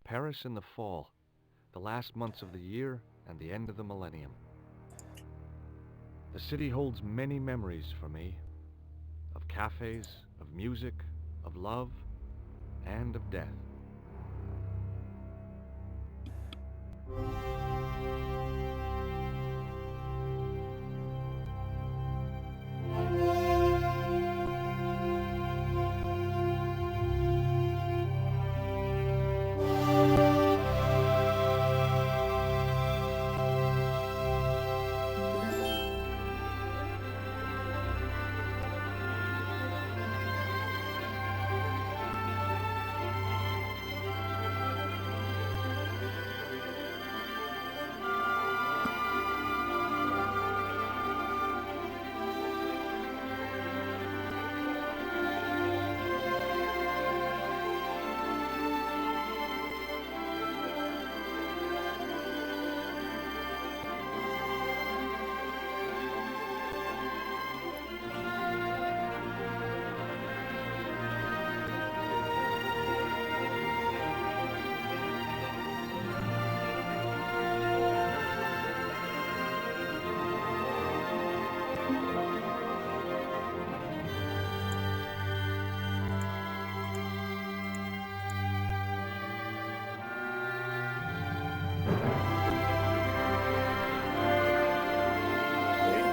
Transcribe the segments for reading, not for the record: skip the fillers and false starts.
Paris in the fall, the last months of the year and the end of the millennium. The city holds many memories for me, of cafes, of music, of love, and of death.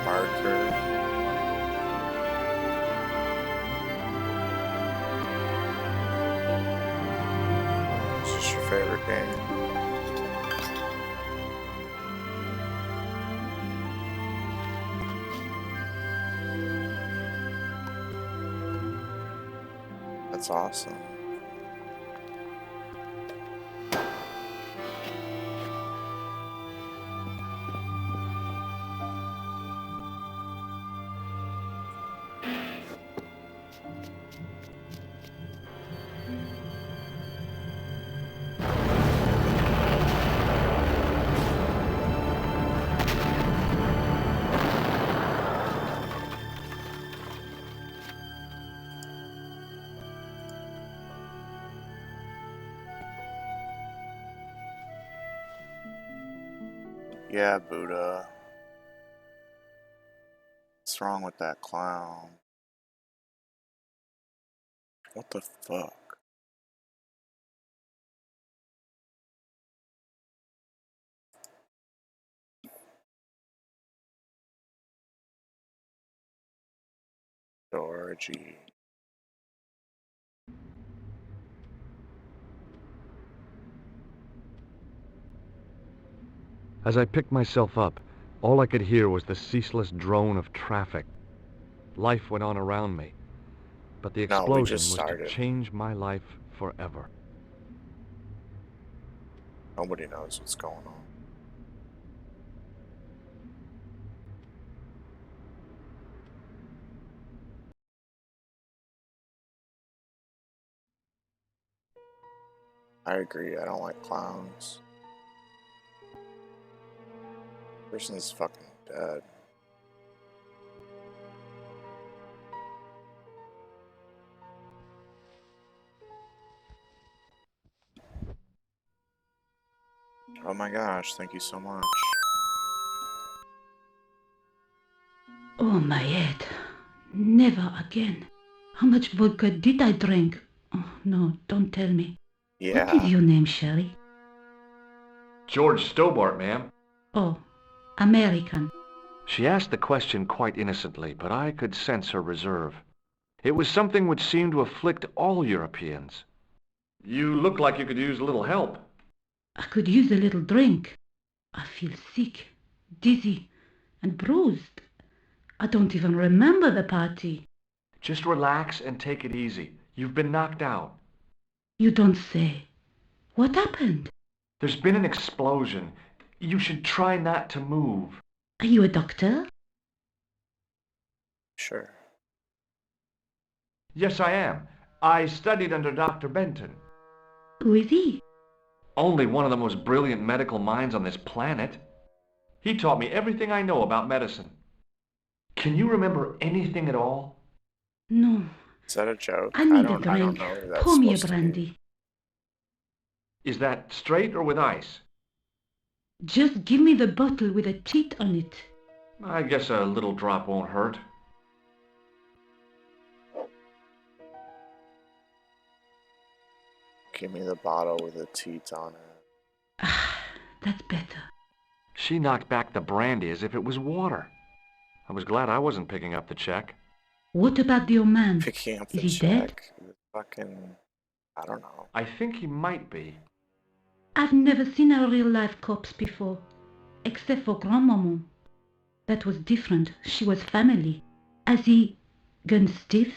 Marker. Is this your favorite game? That's awesome. Yeah, Buddha. What's wrong with that clown? What the fuck? Georgie. As I picked myself up, all I could hear was the ceaseless drone of traffic. Life went on around me, but the No, we explosion just was to started. change my life forever. Nobody knows what's going on. I agree, I don't like clowns. Person's fucking dead. Oh my gosh, thank you so much. Oh, my head. Never again. How much vodka did I drink? Oh, no, don't tell me. What is Yeah, your name, Sherry? George Stobart, ma'am. Oh, American. She asked the question quite innocently, but I could sense her reserve. It was something which seemed to afflict all Europeans. You look like you could use a little help. I could use a little drink. I feel sick, dizzy, and bruised. I don't even remember the party. Just relax and take it easy. You've been knocked out. You don't say. What happened? There's been an explosion. You should try not to move. Are you a doctor? sure. Yes, I am. I studied under Dr. Benton. Who is he? Only one of the most brilliant medical minds on this planet. He taught me everything I know about medicine. Can you remember anything at all? No. Is that a joke? I I need a don't drink. know who that's Pour me a supposed to be. brandy. Is that straight or with ice? Just give me the bottle with a teat on it. I guess a little drop won't hurt. Give me the bottle with the teat on it. Ah, that's better. She knocked back the brandy as if it was water. I was glad I wasn't picking up the check. What about the old man? Picking up Is the he dead? check. Fucking, I don't know. I think he might be. I've never seen a real-life corpse before, except for Grandmaman. That was different. She was family. Has he gone stiff?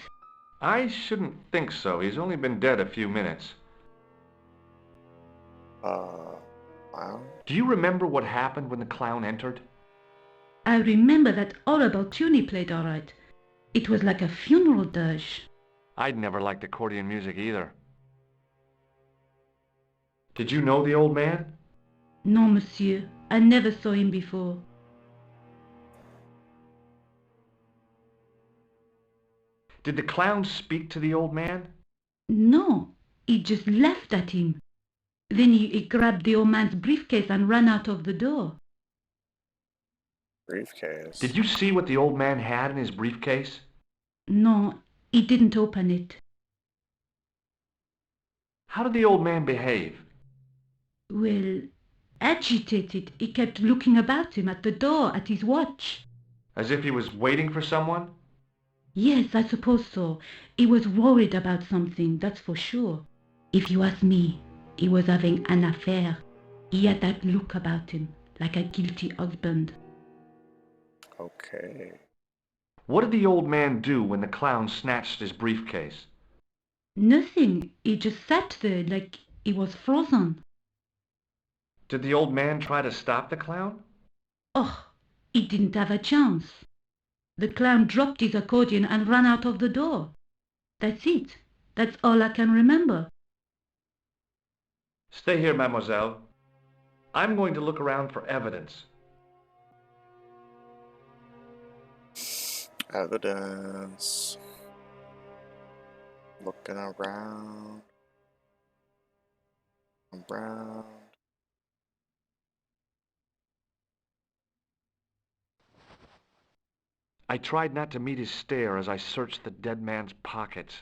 I shouldn't think so. He's only been dead a few minutes. Clown? Do you remember what happened when the clown entered? I remember that horrible tune he played all right. It was like a funeral dirge. I'd never liked accordion music either. Did you know the old man? No, monsieur. I never saw him before. Did the clown speak to the old man? No, he just laughed at him. Then he grabbed the old man's briefcase and ran out of the door. Briefcase. Did you see what the old man had in his briefcase? No, he didn't open it. How did the old man behave? Well, agitated, he kept looking about him at the door, at his watch. As if he was waiting for someone? Yes, I suppose so. He was worried about something, that's for sure. If you ask me, he was having an affair. He had that look about him, like a guilty husband. Okay. What did the old man do when the clown snatched his briefcase? Nothing. He just sat there like he was frozen. Did the old man try to stop the clown? Oh, he didn't have a chance. The clown dropped his accordion and ran out of the door. That's it. That's all I can remember. Stay here, mademoiselle. I'm going to look around for evidence. Evidence. Looking around. Around. I tried not to meet his stare as I searched the dead man's pockets.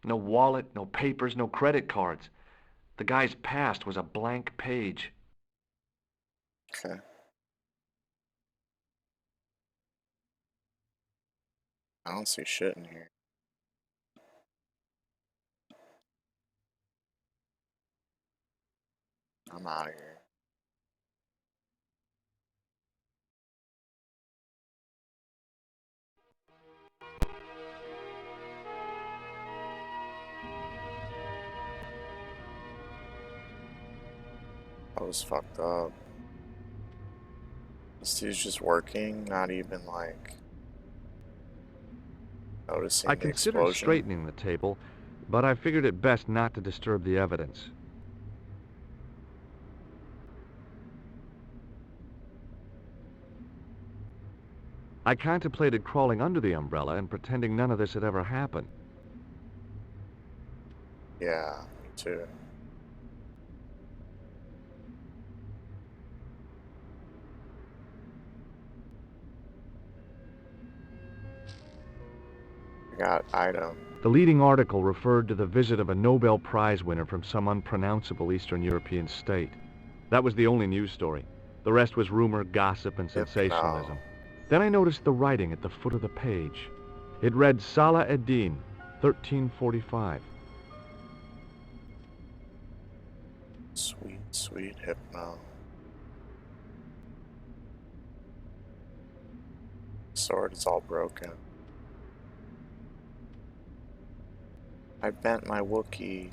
No wallet, no papers, no credit cards. The guy's past was a blank page. Okay. I don't see shit in here. I'm out of here. I was fucked up. This dude's just working, not even like noticing I the considered explosion. straightening the table, but I figured it best not to disturb the evidence. I contemplated crawling under the umbrella and pretending none of this had ever happened. Yeah, me too. I got item. The leading article referred to the visit of a Nobel Prize winner from some unpronounceable Eastern European state. That was the only news story. The rest was rumor, gossip, and sensationalism. Then I noticed the writing at the foot of the page. It read Salah Eddin, 1345. Sweet, sweet hypno. Sword is all broken. I bent my Wookiee.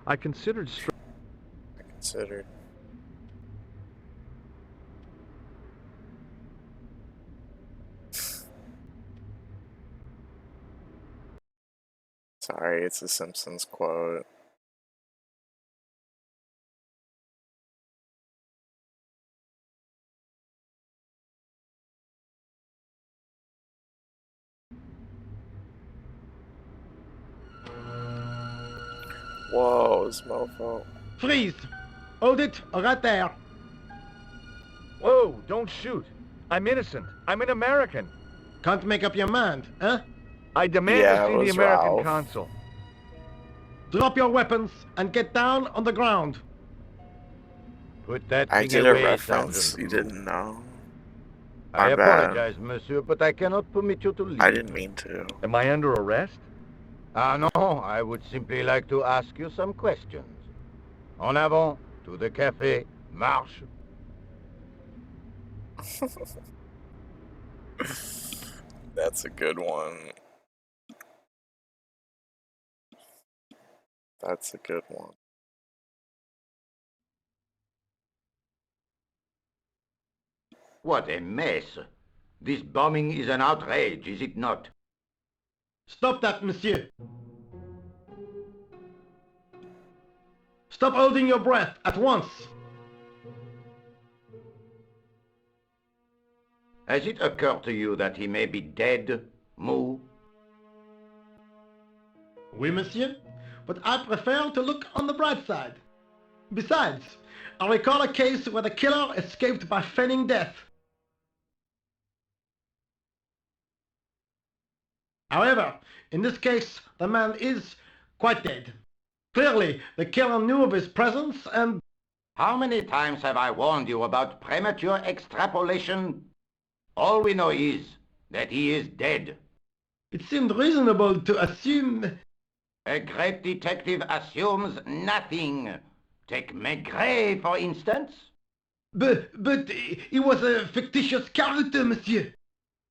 I considered I considered. Sorry, it's a Simpsons quote. Whoa, this mofo. Freeze! Hold it right there. Whoa, don't shoot. I'm innocent. I'm an American. Can't make up your mind, huh? I demand Yeah, to it see the was American Ralph. consul. Drop your weapons and get down on the ground. Put that I thing did a away, reference Sergeant. you didn't know. I My bad. apologize, monsieur, but I cannot permit you to leave. I didn't mean to. Am I under arrest? Ah, no, I would simply like to ask you some questions. En avant, to the café, marche. That's a good one. That's a good one. What a mess. This bombing is an outrage, is it not? Stop that, monsieur. Stop holding your breath at once. Has it occurred to you that he may be dead, Moo? Oui, monsieur, but I prefer to look on the bright side. Besides, I recall a case where the killer escaped by feigning death. However, in this case, the man is quite dead. Clearly, the killer knew of his presence and... How many times have I warned you about premature extrapolation? All we know is that he is dead. It seemed reasonable to assume... A great detective assumes nothing. Take Maigret, for instance. But he was a fictitious character, monsieur.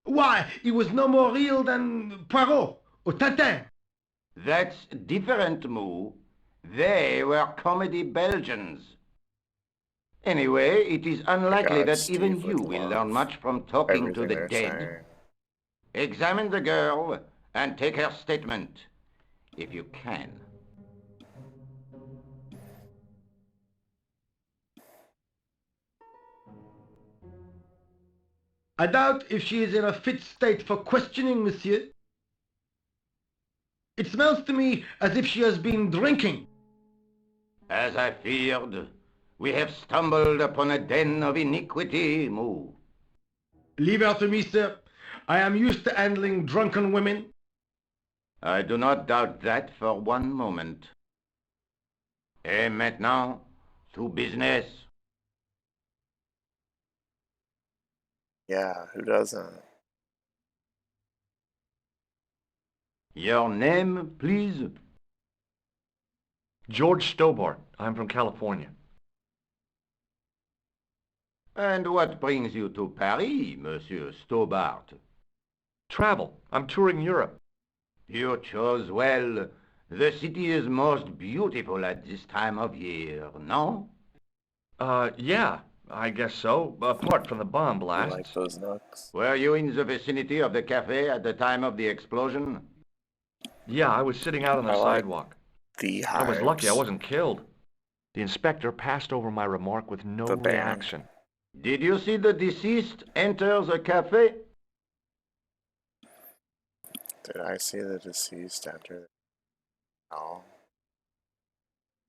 Why, he was no more real than Poirot or Tintin. That's different, Moo. They were comedy Belgians. Anyway, it is unlikely God, that Steve even would you will love learn much from talking to Everything the they're dead. saying. Examine the girl and take her statement, if you can. I doubt if she is in a fit state for questioning, monsieur. It smells to me as if she has been drinking. As I feared, we have stumbled upon a den of iniquity, Moo. Leave her to me, sir. I am used to handling drunken women. I do not doubt that for one moment. Et maintenant, to business. Yeah, who doesn't? Your name, please? George Stobart. I'm from California. And what brings you to Paris, Monsieur Stobart? Travel. I'm touring Europe. You chose well. The city is most beautiful at this time of year, no? Yeah, I guess so. Apart from the bomb You blasts. like those nooks? Were you in the vicinity of the cafe at the time of the explosion? Yeah, I was sitting out on the I like sidewalk. The I was lucky I hives. wasn't killed. The inspector passed over my remark with no The band. reaction. Did you see the deceased enter the cafe? Did I see the deceased enter? No.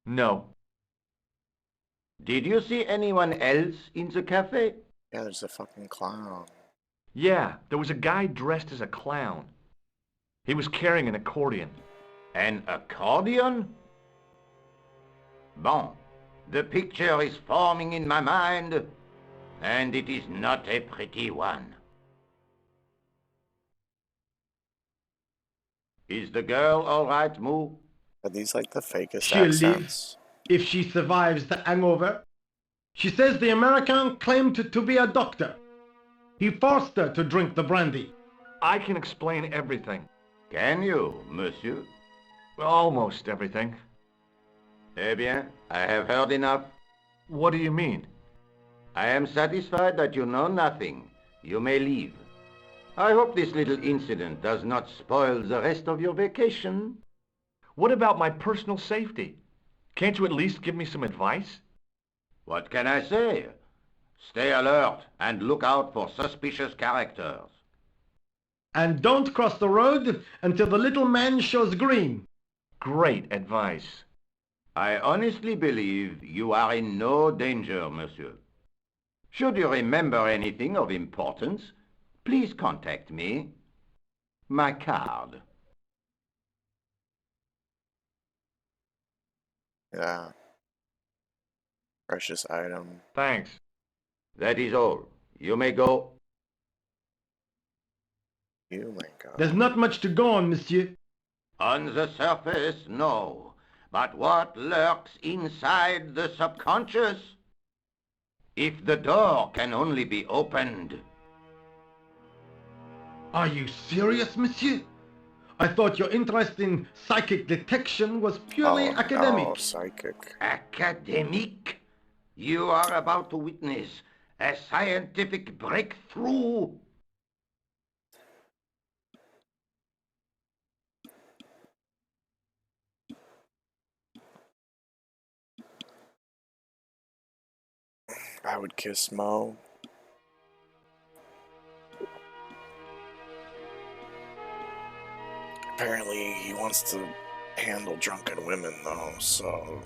No. Did you see anyone else in the cafe? Yeah, there's a fucking clown. Yeah, there was a guy dressed as a clown. He was carrying an accordion. An accordion? Bon, the picture is forming in my mind, and it is not a pretty one. Is the girl all right, Moo? Are these like the fakest She'll live accents? if she survives the hangover. She says the American claimed to be a doctor. He forced her to drink the brandy. I can explain everything. Can you, monsieur? Almost everything. Eh bien, I have heard enough. What do you mean? I am satisfied that you know nothing. You may leave. I hope this little incident does not spoil the rest of your vacation. What about my personal safety? Can't you at least give me some advice? What can I say? Stay alert and look out for suspicious characters. And don't cross the road until the little man shows green. Great advice. I honestly believe you are in no danger, monsieur. Should you remember anything of importance, please contact me. My card. Yeah. Precious item. Thanks. That is all. You may go. You my god. There's not much to go on, monsieur. On the surface, no. But what lurks inside the subconscious? If the door can only be opened. Are you serious, monsieur? I thought your interest in psychic detection was purely Oh, academic. no, psychic. Academic? You are about to witness a scientific breakthrough. I would kiss Mo. Apparently, he wants to handle drunken women, though, so...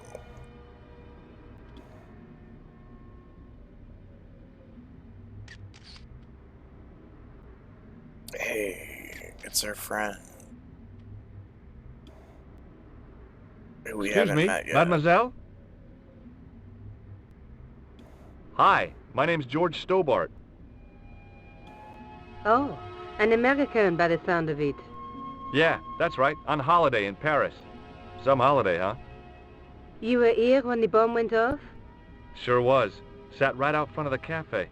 Hey, it's our friend. We Excuse haven't me, met yet. mademoiselle? Hi, my name's George Stobart. Oh, an American by the sound of it. Yeah, that's right, on holiday in Paris. Some holiday, huh? You were here when the bomb went off? Sure was. Sat right out front of the cafe.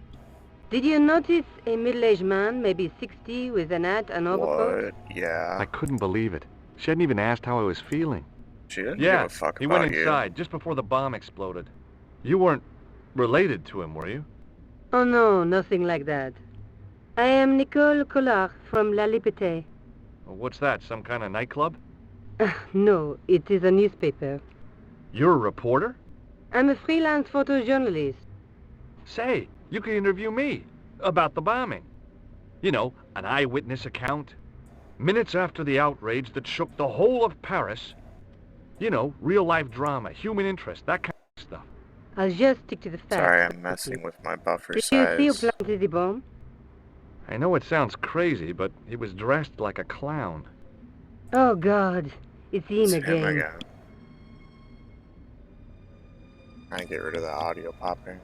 Did you notice a middle-aged man, maybe 60, with an hat and overcoat? What? Yeah. I couldn't believe it. She hadn't even asked how I was feeling. She didn't Yeah, give a fuck he about went inside just before the bomb exploded. You weren't related to him, were you? Oh no, nothing like that. I am Nicole Collard from La Liberté. Well, what's that, some kind of nightclub? No, it is a newspaper. You're a reporter? I'm a freelance photojournalist. Say, you could interview me about the bombing. You know, an eyewitness account. Minutes after the outrage that shook the whole of Paris. You know, real-life drama, human interest, that kind of stuff. I'll just stick to the you. facts. Sorry, I'm messing with my buffer Did you see who size. planted the bomb? I know it sounds crazy, but he was dressed like a clown. Oh God, it's him It's again. him again. Trying to get rid of the audio popping.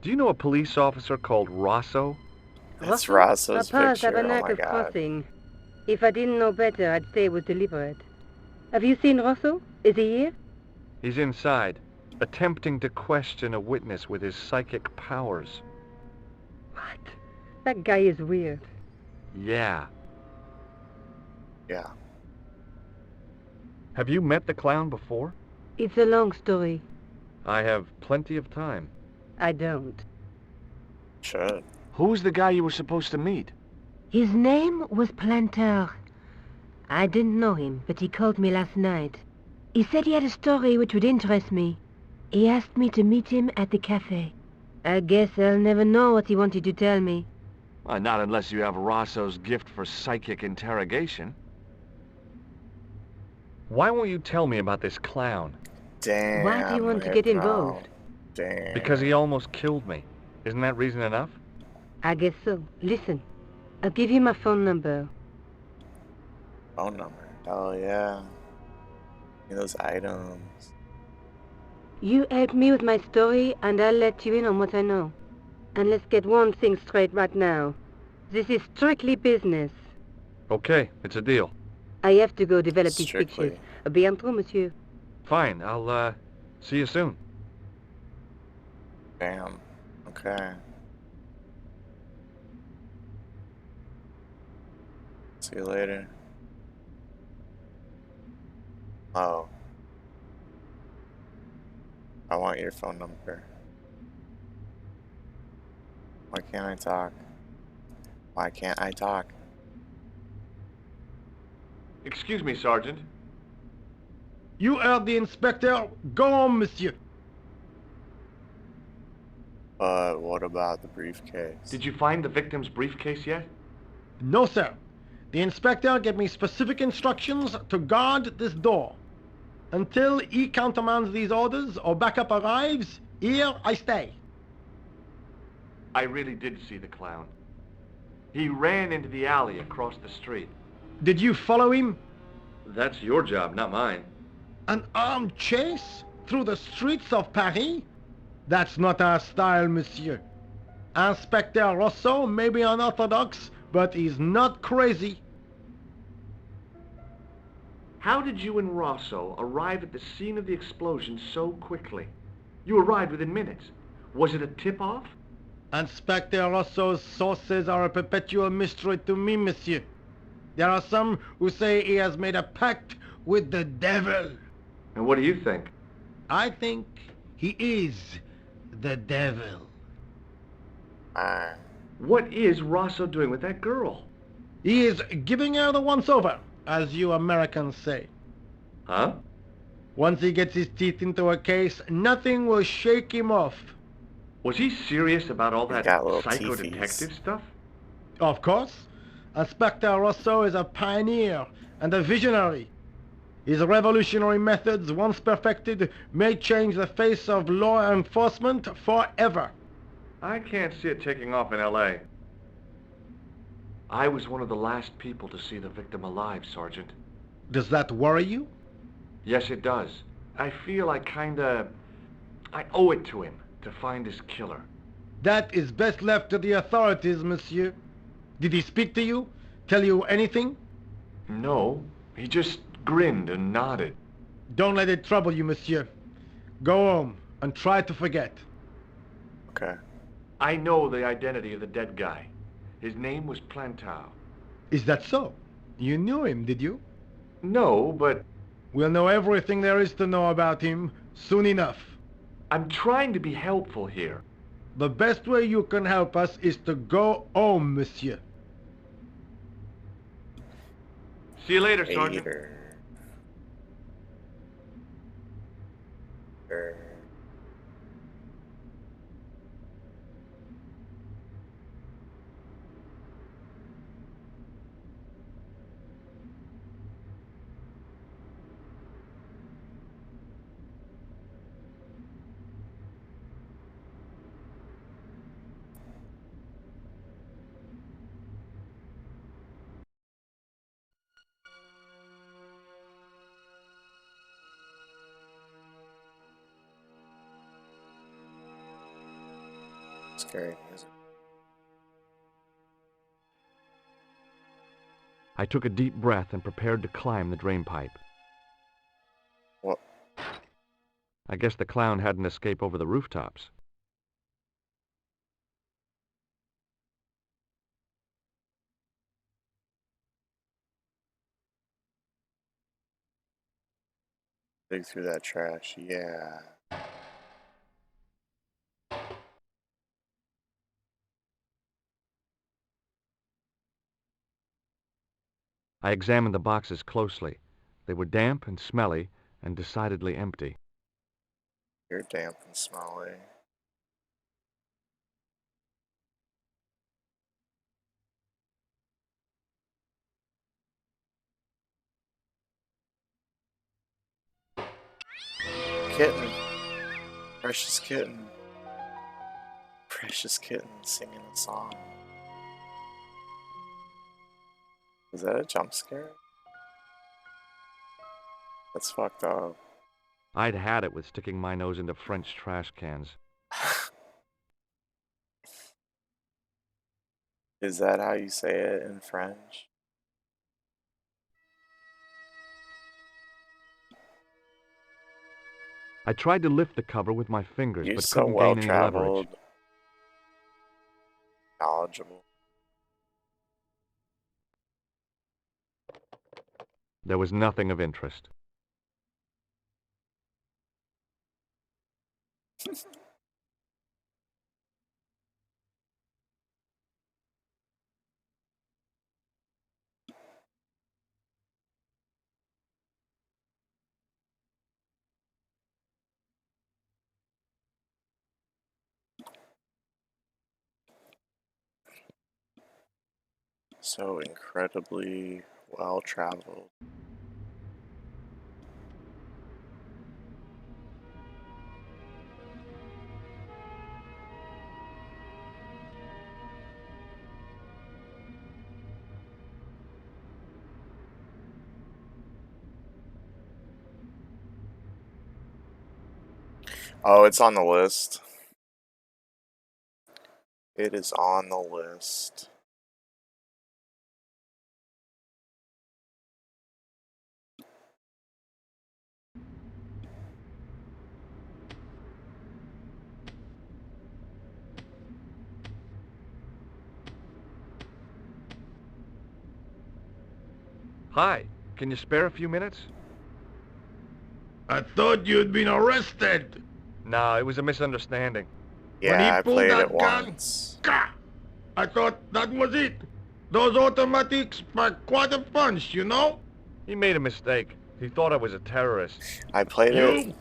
Do you know a police officer called Rosso? That's Rosso? Rosso's Papa picture. Oh Tabernacle my god. Crossing. If I didn't know better, I'd say it was deliberate. Have you seen Rosso? Is he here? He's inside, attempting to question a witness with his psychic powers. What? That guy is weird. Yeah. Yeah. Have you met the clown before? It's a long story. I have plenty of time. I don't. Should. Who's the guy you were supposed to meet? His name was Planter. I didn't know him, but he called me last night. He said he had a story which would interest me. He asked me to meet him at the cafe. I guess I'll never know what he wanted to tell me. Not unless you have Rosso's gift for psychic interrogation. Why won't you tell me about this clown? Damn. Why do you want to I get know. involved? Damn. Because he almost killed me. Isn't that reason enough? I guess so. Listen, I'll give you my phone number. Phone number. Oh yeah. Give me those items. You help me with my story, and I'll let you in on what I know. And let's get one thing straight right now. This is strictly business. Okay, it's a deal. I have to go develop these Strictly. pictures. À bientôt, monsieur. Fine, I'll, see you soon. Damn. Okay. See you later. Oh. I want your phone number. Why can't I talk? Why can't I talk? Excuse me, Sergeant. You heard the inspector. Go on, monsieur. But what about the briefcase? Did you find the victim's briefcase yet? No, sir. The inspector gave me specific instructions to guard this door. Until he countermands these orders or backup arrives, here I stay. I really did see the clown. He ran into the alley across the street. Did you follow him? That's your job, not mine. An armed chase through the streets of Paris? That's not our style, monsieur. Inspector Rosso may be unorthodox, but he's not crazy. How did you and Rosso arrive at the scene of the explosion so quickly? You arrived within minutes. Was it a tip-off? Inspector Rosso's sources are a perpetual mystery to me, monsieur. There are some who say he has made a pact with the devil. And what do you think? I think he is the devil. What is Rosso doing with that girl? He is giving her the once-over, as you Americans say. Huh? Once he gets his teeth into a case, nothing will shake him off. Was he serious about all that got little psycho-detective stuff? Of course. Inspector Rosso is a pioneer and a visionary. His revolutionary methods, once perfected, may change the face of law enforcement forever. I can't see it taking off in L.A. I was one of the last people to see the victim alive, Sergeant. Does that worry you? Yes, it does. I feel I owe it to him to find his killer. That is best left to the authorities, monsieur. Did he speak to you? Tell you anything? No, he just grinned and nodded. Don't let it trouble you, monsieur. Go home and try to forget. Okay. I know the identity of the dead guy. His name was Plantau. Is that so? You knew him, did you? No, but We'll know everything there is to know about him soon enough. I'm trying to be helpful here. The best way you can help us is to go home, monsieur. See you later, Sergeant. Hater. Scary music. I took a deep breath and prepared to climb the drain pipe. What? I guess the clown hadn't escaped over the rooftops. Dig through that trash. Yeah. I examined the boxes closely. They were damp and smelly and decidedly empty. You're damp and smelly. Kitten. Precious kitten. Precious kitten singing a song. Was that a jump scare? That's fucked up. I'd had it with sticking my nose into French trash cans. Is that how you say it in French? I tried to lift the cover with my fingers, You're but so couldn't well gain any leverage. traveled. Knowledgeable. There was nothing of interest. So incredibly well traveled. Oh, it's on the list. It is on the list. Hi, can you spare a few minutes? I thought you'd been arrested. No, it was a misunderstanding. When he Yeah, I pulled played that it gun, once. Gah! I thought that was it. Those automatics pack quite a punch, you know? He made a mistake. He thought I was a terrorist. I played it You?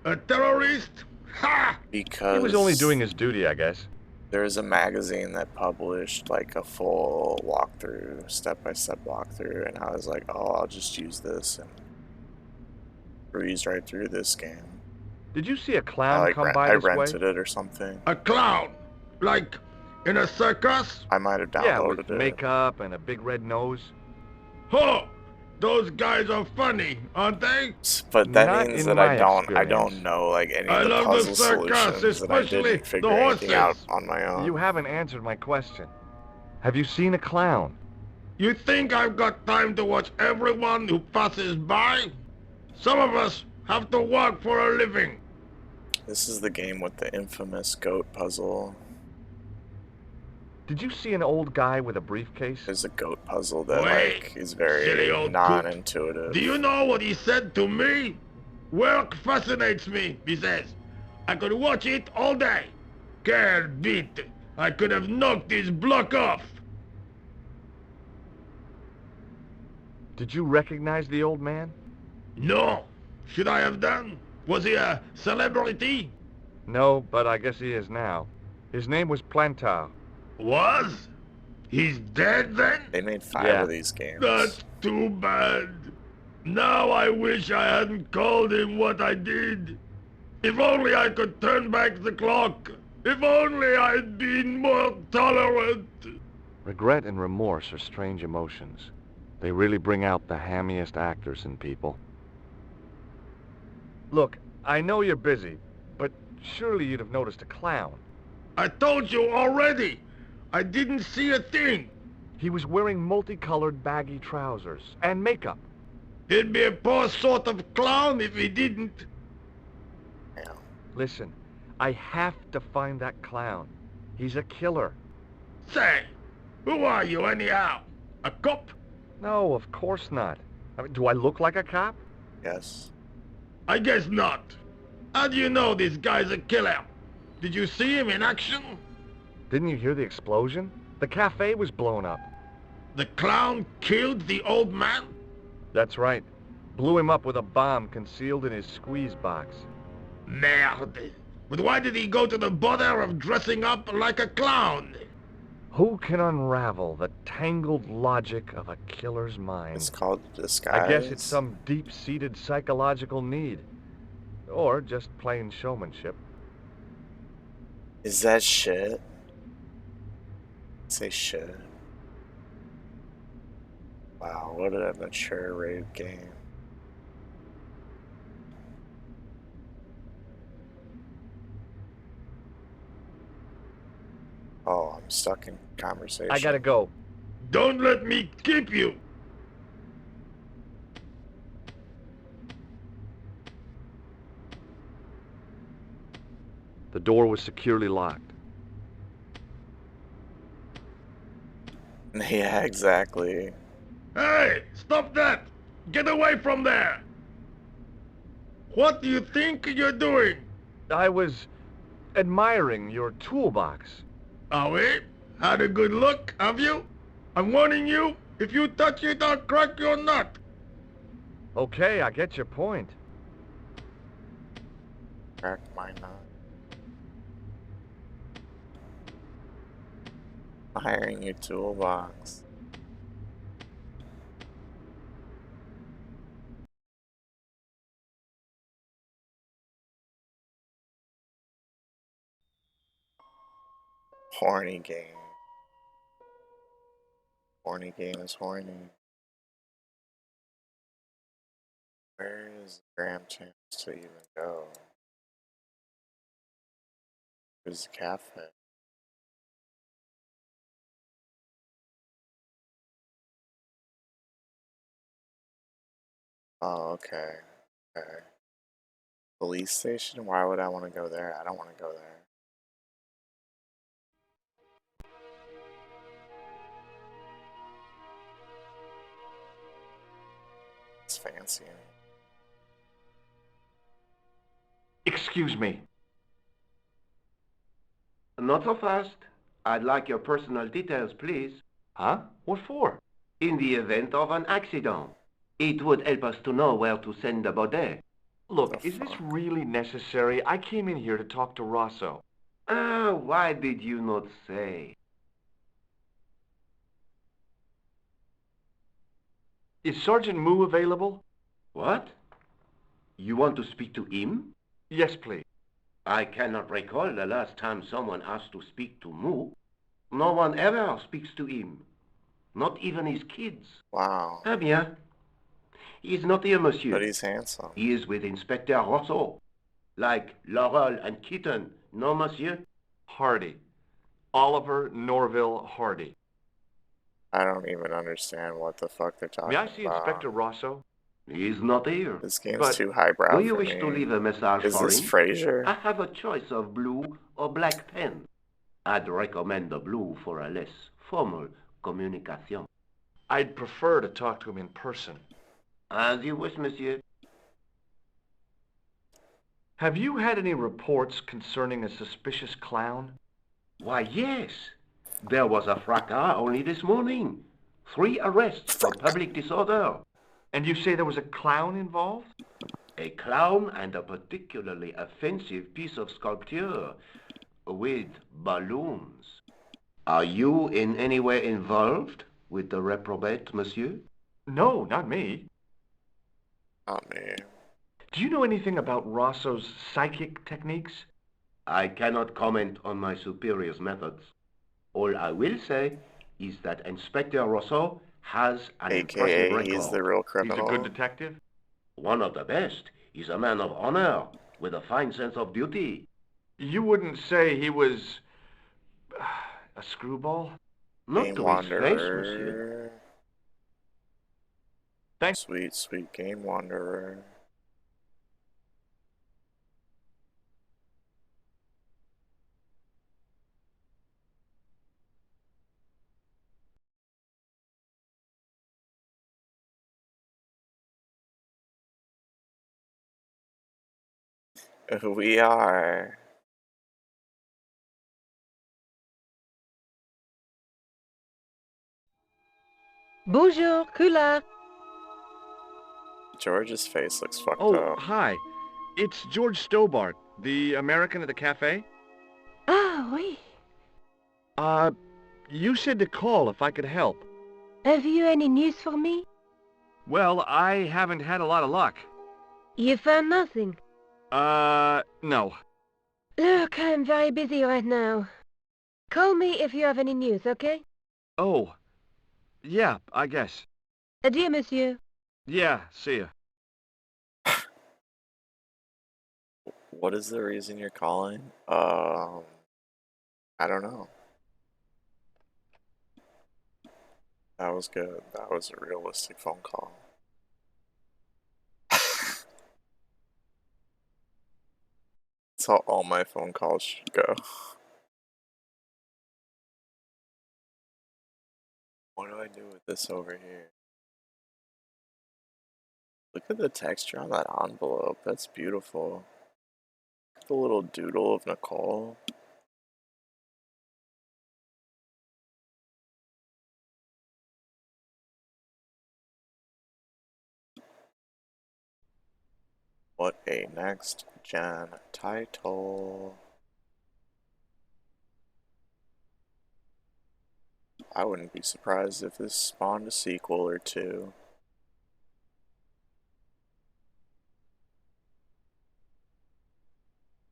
A terrorist? Ha! because He was only doing his duty, I guess. there was a magazine that published like a full walkthrough, step-by-step walkthrough, and I was like, oh, I'll just use this and breeze right through this game. Did you see a clown come by I this way? rented it or something. A clown? Like in a circus? I might have Yeah, downloaded with it. makeup and a big red nose. Ho! Those guys are funny, aren't they? But that Not means in that I my don't experience. know like any I of the love the puzzle circus, solutions, and I especially didn't figure the anything out horses. on my own. You haven't answered my question. Have you seen a clown? You think I've got time to watch everyone who passes by? Some of us have to work for a living. This is the game with the infamous goat puzzle. Did you see an old guy with a briefcase? There's a goat puzzle that Wait, like is silly very old non-intuitive. Do you know what he said to me? Work fascinates me, he says. I could watch it all day. Quel beat. I could have knocked his block off. Did you recognize the old man? No. Should I have done? Was he a celebrity? No, but I guess he is now. His name was Plantar. Was? He's dead then? They made 5 Yeah. of these games. That's too bad. Now I wish I hadn't called him what I did. If only I could turn back the clock. If only I'd been more tolerant. Regret and remorse are strange emotions. They really bring out the hammiest actors in people. Look, I know you're busy, but surely you'd have noticed a clown. I told you already. I didn't see a thing. He was wearing multicolored baggy trousers and makeup. He'd be a poor sort of clown if he didn't. Yeah. Listen, I have to find that clown. He's a killer. Say, who are you anyhow? A cop? No, of course not. I mean, do I look like a cop? Yes. I guess not. How do you know this guy's a killer? Did you see him in action? Didn't you hear the explosion? The cafe was blown up. The clown killed the old man? That's right. Blew him up with a bomb concealed in his squeeze box. Merde. But why did he go to the bother of dressing up like a clown? Who can unravel the tangled logic of a killer's mind? It's called disguise. I guess it's some deep-seated psychological need. Or just plain showmanship. Is that shit? Say shit. Wow, what a mature rated game. Oh, I'm stuck in conversation. I gotta go. Don't let me keep you. The door was securely locked. Yeah, exactly. Hey, stop that! Get away from there! What do you think you're doing? I was admiring your toolbox. Oh, eh? Had a good look, have you? I'm warning you, if you touch it, I'll crack your nut. Okay, I get your point. Crack my nut. Hiring your toolbox. Horny game. Horny game is horny. Where is Graham chance to even go? There's a cafe. Oh, okay. Okay. Police station? Why would I want to go there? I don't want to go there. It's fancy. Excuse me. Not so fast. I'd like your personal details, please. Huh? What for? In the event of an accident, it would help us to know where to send the body. Look, The is this fuck? really necessary? I came in here to talk to Rosso. Ah, why did you not say? Is Sergeant Moo available? What? You want to speak to him? Yes, please. I cannot recall the last time someone asked to speak to Moo. No one ever speaks to him. Not even his kids. Wow. Ah bien. He is not here, monsieur. But he's handsome. He is with Inspector Rosso. Like Laurel and Kitten, no, monsieur? Hardy. Oliver Norville Hardy. I don't even understand what the fuck they're talking May I about. see Inspector Rosso? He is not here. This game's But too highbrow Do you for wish me. to leave a message Is for this him? Frasier? I have a choice of blue or black pen. I'd recommend the blue for a less formal communication. I'd prefer to talk to him in person. As you wish, monsieur. Have you had any reports concerning a suspicious clown? Why, yes. There was a fracas only this morning. 3 arrests for public disorder. And you say there was a clown involved? A clown and a particularly offensive piece of sculpture with balloons. Are you in any way involved with the reprobate, monsieur? No, not me. Not me. Do you know anything about Rosso's psychic techniques? I cannot comment on my superior's methods. All I will say is that Inspector Rosso has an impressive AKA, record. he's the real He's criminal. a good detective? One of the best. He's a man of honor with a fine sense of duty. You wouldn't say he was a screwball? Not Game to his face, monsieur. Wanderer. Thanks. Sweet, sweet Game Wanderer. We are. Bonjour, Kula. George's face looks fucked Oh, up. hi. It's George Stobart, the American at the cafe. Ah, oui. You said to call if I could help. Have you any news for me? Well, I haven't had a lot of luck. You found nothing. No. Look, I'm very busy right now. Call me if you have any news, okay? Oh. Yeah, I guess. Adieu, monsieur. Yeah, see ya. What is the reason you're calling? I don't know. That was good. That was a realistic phone call. That's how all my phone calls should go. What do I do with this over here? Look at the texture on that envelope. That's beautiful. Look at the little doodle of Nicole. What a next gen title. I wouldn't be surprised if this spawned a sequel or two.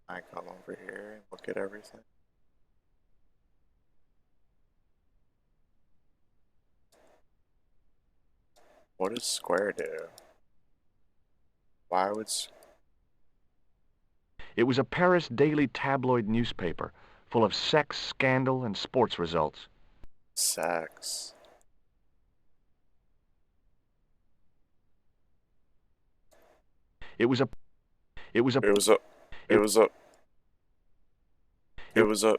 I come over here and look at everything. What does Square do? Why would... It was a Paris daily tabloid newspaper, full of sex, scandal, and sports results. Sex. It was a... It was a... It was a... It was a... It was a...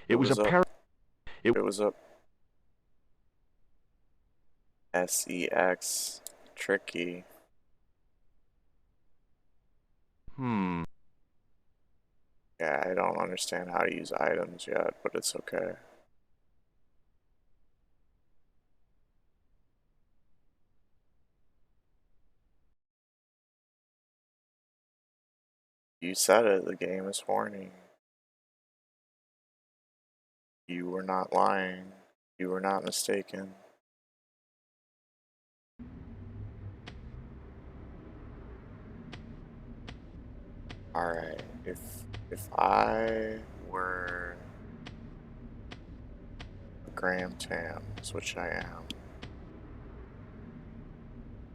It was a Paris... It was a... SEX. Tricky. Yeah, I don't understand how to use items yet, but it's okay. You said it, the game is horny. You were not lying. You were not mistaken. Alright, if I were a Graham Tams, which I am,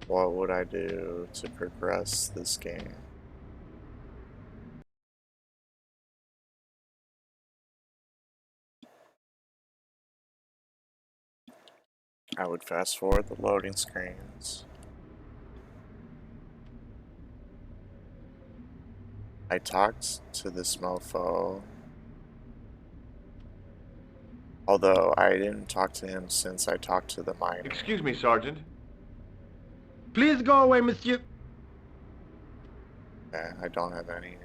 what would I do to progress this game? I would fast forward the loading screens. I talked to this mofo, although I didn't talk to him since I talked to the miner. Excuse me, Sergeant. Please go away, monsieur. Yeah, I don't have any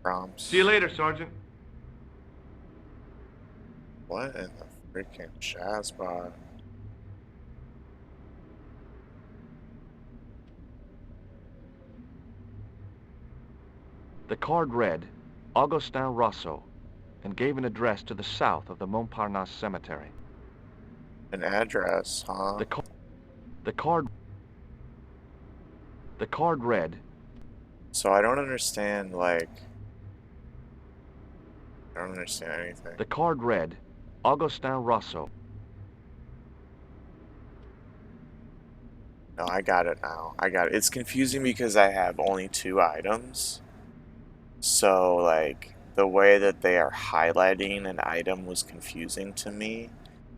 prompts. See you later, Sergeant. What in the freaking Shazbot? The card read, Augustin Rousseau, and gave an address to the south of the Montparnasse Cemetery. An address, huh? The card read... So I don't understand, like... I don't understand anything. The card read, Augustin Rousseau. No, I got it now. I got it. It's confusing because I have only 2 items. So, like, the way that they are highlighting an item was confusing to me.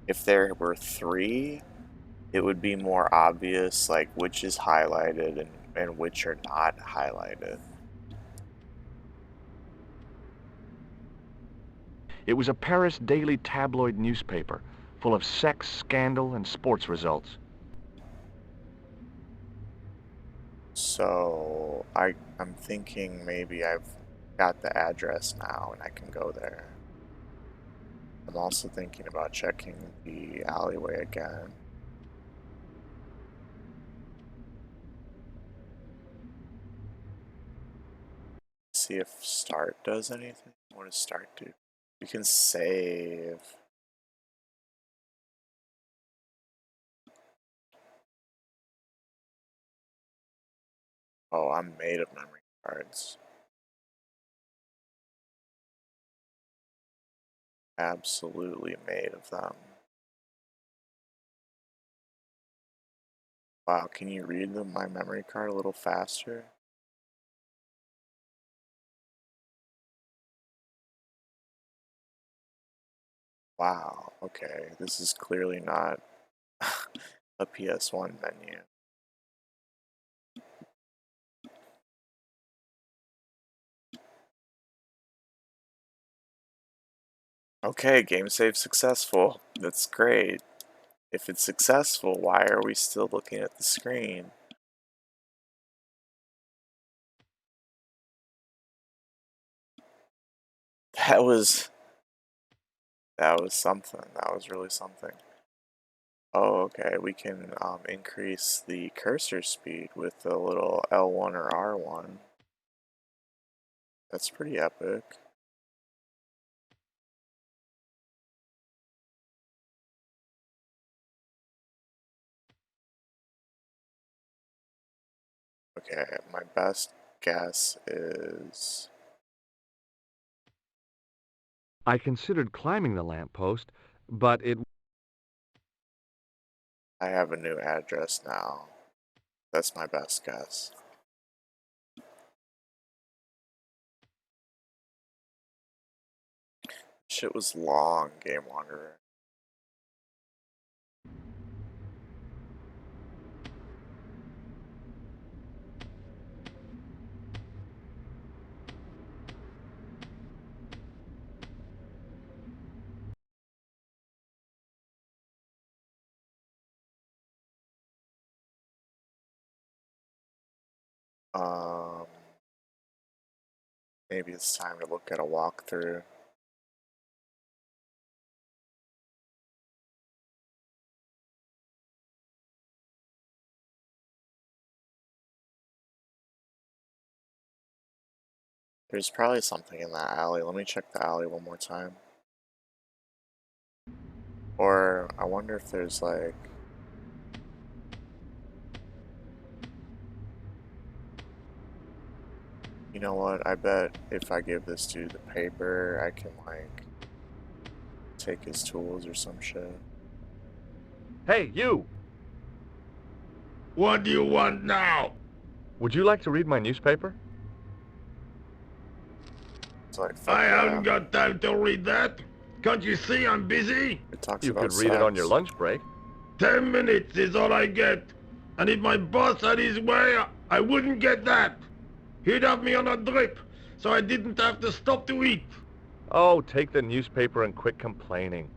If there were 3, it would be more obvious, like, which is highlighted and which are not highlighted. It was a Paris daily tabloid newspaper, full of sex, scandal, and sports results. So, I'm thinking maybe I've got the address now and I can go there. I'm also thinking about checking the alleyway again. See if start does anything. What does start do? You can save. Oh, I'm made of memory cards. Absolutely made of them. Wow, can you read my memory card a little faster? Wow, okay, this is clearly not a PS1 menu. Okay, game save successful. That's great. If it's successful, why are we still looking at the screen? That was something. That was really something. Oh, okay, we can increase the cursor speed with the little L1 or R1. That's pretty epic. Okay, my best guess is... I considered climbing the lamppost, but it I have a new address now. That's my best guess. Shit was long, Game Wanderer. Maybe it's time to look at a walkthrough. There's probably something in that alley. Let me check the alley one more time. Or I wonder if there's like... You know what? I bet if I give this dude the paper, I can like take his tools or some shit. Hey, you! What do you want now? Would you like to read my newspaper? It's like, fuck I yeah. haven't got time to read that. Can't you see I'm busy? It talks You about could read it on sex. your lunch break. 10 minutes is all I get. And if my boss had his way, I wouldn't get that. He'd have me on a drip, so I didn't have to stop to eat. Oh, take the newspaper and quit complaining.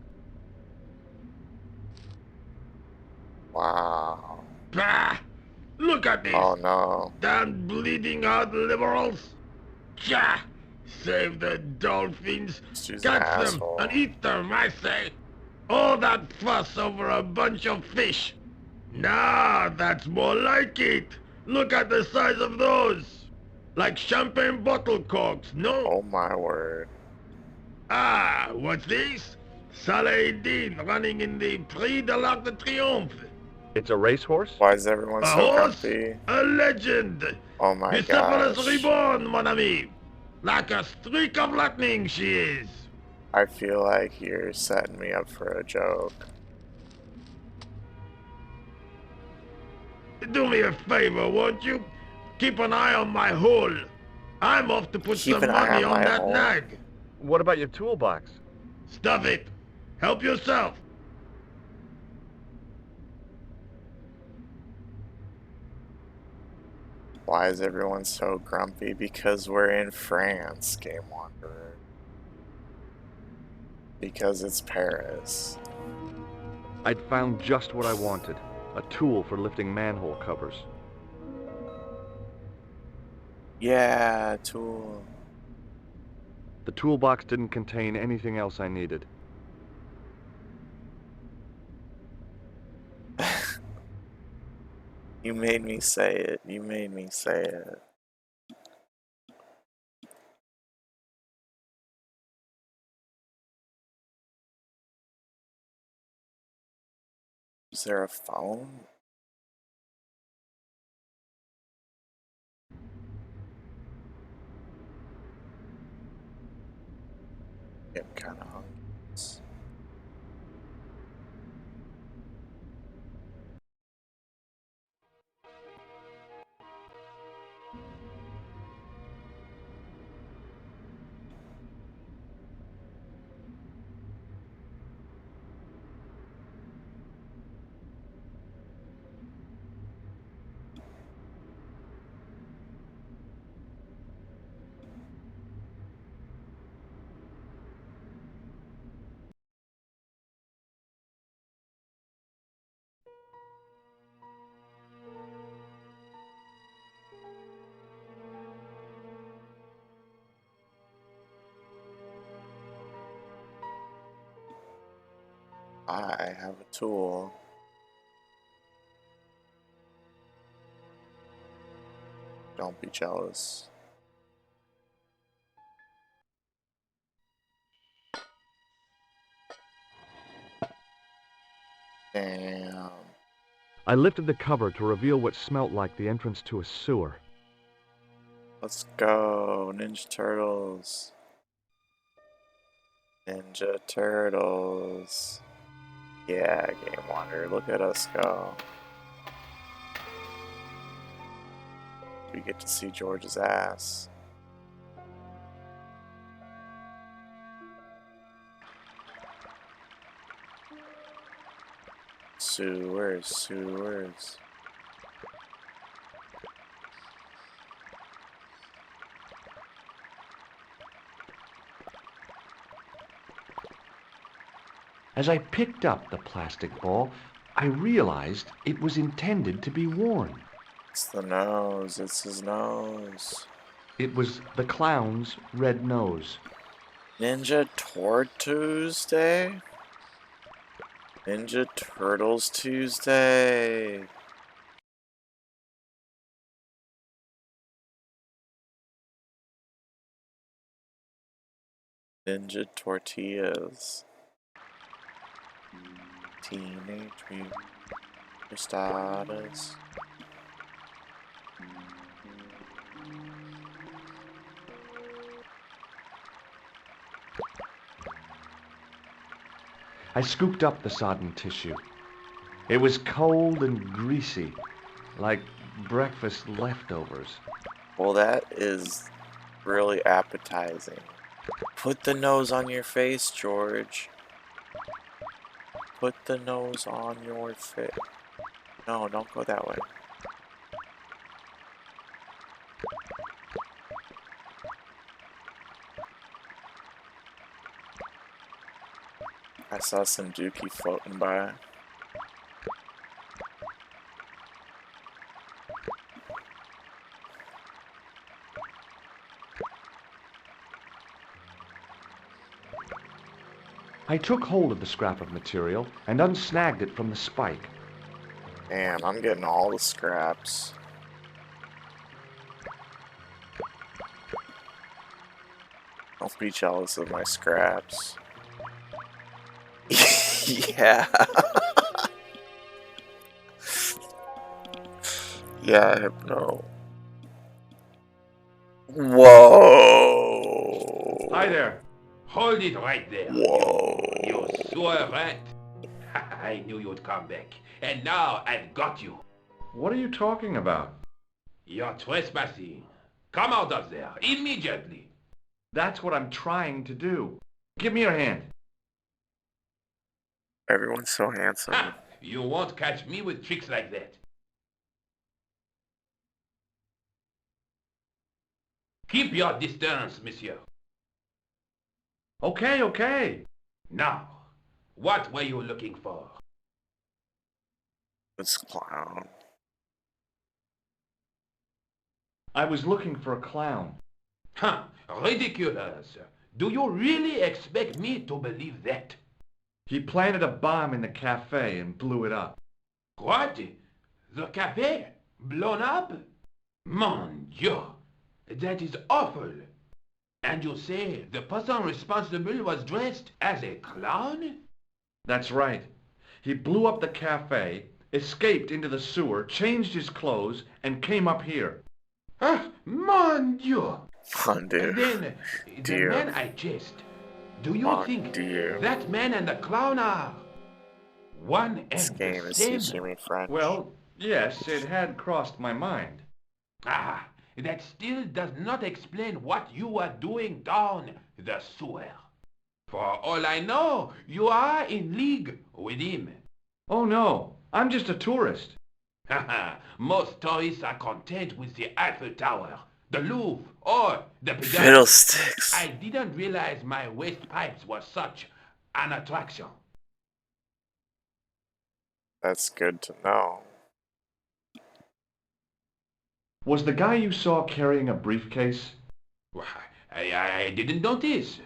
Wow. Bah! Look at this. Oh no. Damn bleeding heart liberals. Tja! Save the dolphins, This dude's an catch them, asshole. and eat them, I say. All that fuss over a bunch of fish. Nah, that's more like it. Look at the size of those. Like champagne bottle corks, no? Oh my word. Ah, what's this? Saladin running in the Prix de l'Arc de Triomphe. It's a racehorse? Why is everyone A so horse? grumpy? A legend. Oh my Bucephalus gosh. reborn, mon ami. Like a streak of lightning she is. I feel like you're setting me up for a joke. Do me a favor, won't you? Keep an eye on my hole. I'm off to put Keep some an eye money on on my that hole? nag. What about your toolbox? Stuff it. Help yourself. Why is everyone so grumpy? Because we're in France, Game Wanderer. Because it's Paris. I'd found just what I wanted. A tool for lifting manhole covers. Yeah, tool. The toolbox didn't contain anything else I needed. You made me say it. You made me say it. Is there a phone? Getting kind of hungry. I have a tool. Don't be jealous. Damn. I lifted the cover to reveal what smelt like the entrance to a sewer. Let's go, Ninja Turtles. Ninja Turtles. Yeah, Game Wonder, look at us go. We get to see George's ass. Sewers, sewers. As I picked up the plastic ball, I realized it was intended to be worn. It's the nose, it's his nose. It was the clown's red nose. Ninja Tort Tuesday? Ninja Turtles Tuesday. Ninja Tortillas. Teenage Mutant Tostadas. I scooped up the sodden tissue. It was cold and greasy, like breakfast leftovers. Well, that is really appetizing. Put the nose on your face, George. Put the nose on your face. No, don't go that way. I saw some dookie floating by. I took hold of the scrap of material and unsnagged it from the spike. Man, I'm getting all the scraps. Don't be jealous of my scraps. Yeah. Yeah, Hypno. Whoa. Hi there. Hold it right there. Whoa. You sewer rat. I knew you'd come back. And now I've got you. What are you talking about? You're trespassing. Come out of there immediately. That's what I'm trying to do. Give me your hand. Everyone's so handsome. Ha! You won't catch me with tricks like that. Keep your distance, monsieur. Okay, okay. Now, what were you looking for? This clown. I was looking for a clown. Huh, ridiculous. Do you really expect me to believe that? He planted a bomb in the cafe and blew it up. What? The cafe? Blown up? Mon Dieu, that is awful. And you say the person responsible was dressed as a clown? That's right. He blew up the cafe, escaped into the sewer, changed his clothes, and came up here. Ah, mon Dieu. Mon Dieu. And then, the Dieu. man I chased, do you Mon think Dieu. that man and the clown are one This and game the is same? teaching me French. Well, yes, it had crossed my mind. Ah, that still does not explain what you are doing down the sewer. For all I know, you are in league with him. Oh no, I'm just a tourist. Haha, most tourists are content with the Eiffel Tower, the Louvre, or the Pyramid. Fiddlesticks. I didn't realize my waste pipes were such an attraction. That's good to know. Was the guy you saw carrying a briefcase? Why, I didn't notice.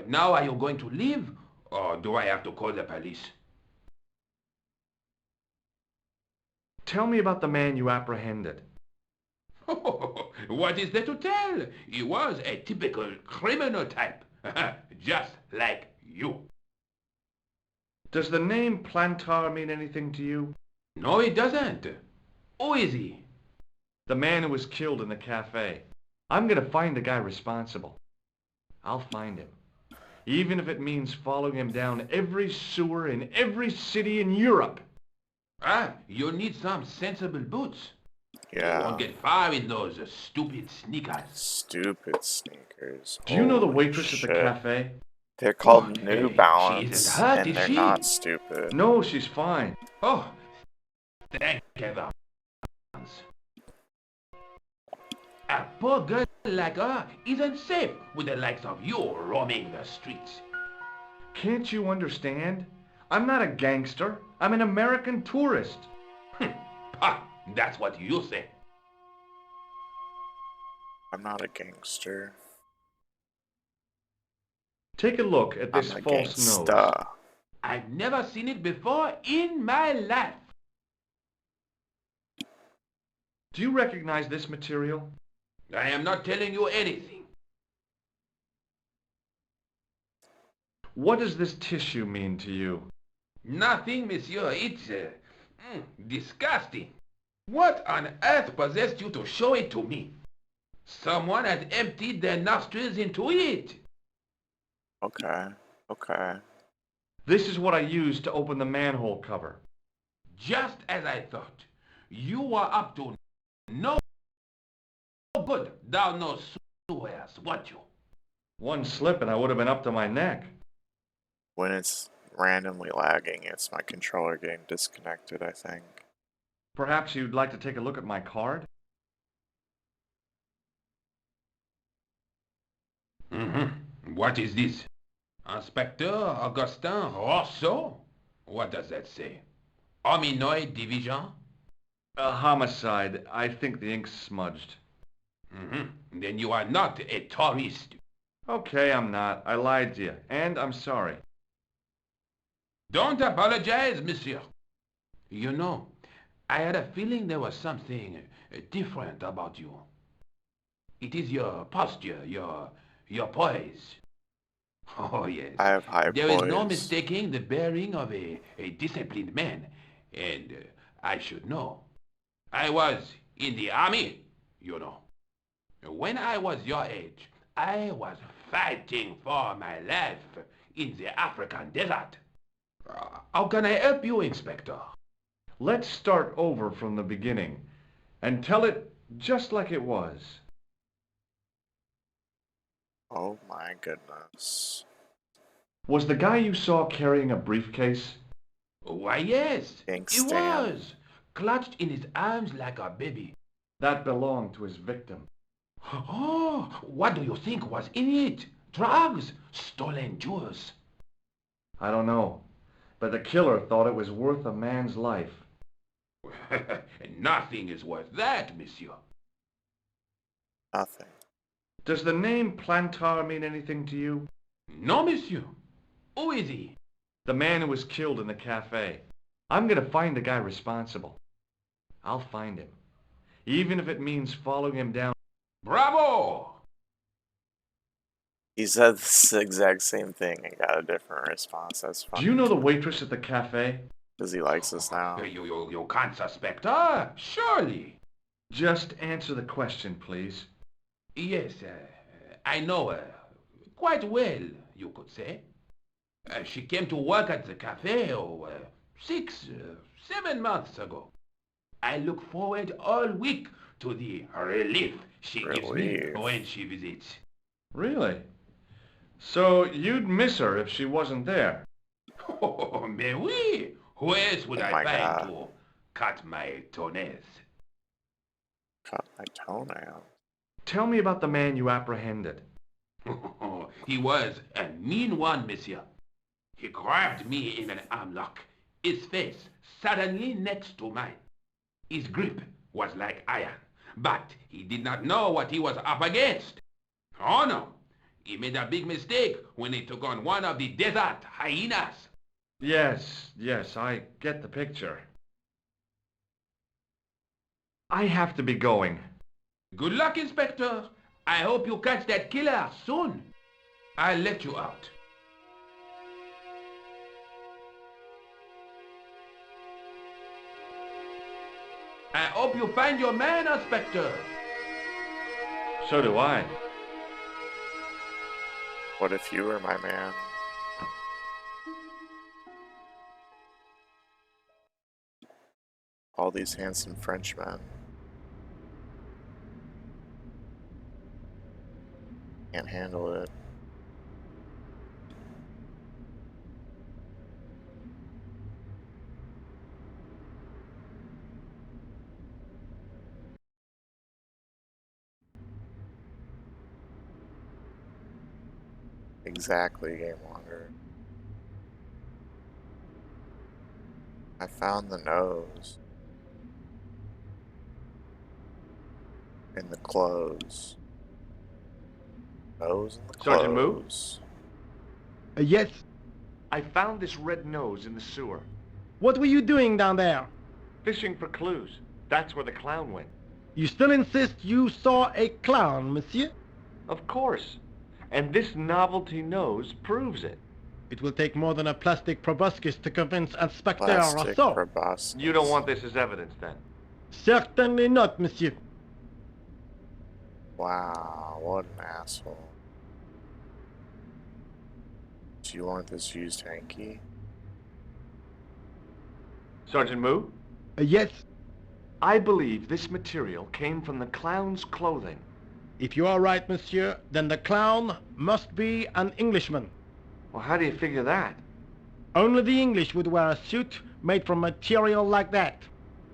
Now are you going to leave, or do I have to call the police? Tell me about the man you apprehended. What is there to tell? He was a typical criminal type, just like you. Does the name Plantar mean anything to you? No, it doesn't. Who is he? The man who was killed in the cafe. I'm gonna find the guy responsible. I'll find him. even if it means following him down every sewer in every city in Europe. Ah, you need some sensible boots. You Yeah. won't get far in those stupid sneakers. Stupid sneakers. Do you know the Holy waitress at the shit. cafe? They're called Oh, New hey, she isn't Balance, hurt, and is they're she? not stupid. No, she's fine. Oh, thank heavens. A poor girl like her isn't safe with the likes of you roaming the streets. Can't you understand? I'm not a gangster. I'm an American tourist. Ah, that's what you say. I'm not a gangster. Take a look at this I'm a false nose. gangsta. I've never seen it before in my life. Do you recognize this material? I am not telling you anything. What does this tissue mean to you? Nothing, monsieur. It's disgusting. What on earth possessed you to show it to me? Someone has emptied their nostrils into it. Okay. Okay. This is what I used to open the manhole cover. Just as I thought. You were up to no good down those sewers, weren't you? One slip and I would have been up to my neck. When it's randomly lagging, it's my controller getting disconnected, I think. Perhaps you'd like to take a look at my card? What is this? Inspector Augustin Rousseau? What does that say? Hominoid Division? A homicide. I think the ink's smudged. Then you are not a tourist. Okay, I'm not. I lied to you, and I'm sorry. Don't apologize, monsieur. You know, I had a feeling there was something different about you. It is your posture, your poise. Oh, yes. I have high There is no poise. mistaking the bearing of a disciplined man. And I should know. I was in the army, you know. When I was your age, I was fighting for my life in the African desert. How can I help you, Inspector? Let's start over from the beginning and tell it just like it was. Oh my goodness. Was the guy you saw carrying a briefcase? Why, yes, Thanks, he Stan. was, clutched in his arms like a baby. That belonged to his victim. Oh, what do you think was in it? Drugs? Stolen jewels? I don't know, but the killer thought it was worth a man's life. Nothing is worth that, monsieur. Nothing. Does the name Plantar mean anything to you? No, monsieur. Who is he? The man who was killed in the cafe. I'm gonna find the guy responsible. I'll find him, even if it means following him down. Bravo! He said the exact same thing and got a different response. That's Do funny. you know the waitress at the cafe? Because he likes us now. You can't suspect her, surely. Just answer the question, please. Yes, I know her. Quite well, you could say. She came to work at the cafe 7 months ago. I look forward all week to the relief she gives me Relief. when she visits. Really? So you'd miss her if she wasn't there? Oh, mais oui! Who else would Oh I my find God. to cut my toenails? Cut my toenail. Tell me about the man you apprehended. He was a mean one, monsieur. He grabbed me in an armlock, his face suddenly next to mine. His grip was like iron, but he did not know what he was up against. Oh no, he made a big mistake when he took on one of the desert hyenas. Yes, I get the picture. I have to be going. Good luck, Inspector. I hope you catch that killer soon. I'll let you out. I hope you find your man, Inspector. So do I. What if you were my man? All these handsome Frenchmen. Can't handle it. Exactly, Game Wanderer. I found the nose. In the clothes. Nose in the clothes. Sergeant Moo? Yes? I found this red nose in the sewer. What were you doing down there? Fishing for clues. That's where the clown went. You still insist you saw a clown, monsieur? Of course. And this novelty nose proves it. It will take more than a plastic proboscis to convince Inspector Plastic Rousseau. proboscis. You don't want this as evidence, then? Certainly not, monsieur. Wow, what an asshole. Do you want this used hanky? Sergeant Moo? Yes? I believe this material came from the clown's clothing. If you are right, monsieur, then the clown must be an Englishman. Well, how do you figure that? Only the English would wear a suit made from material like that.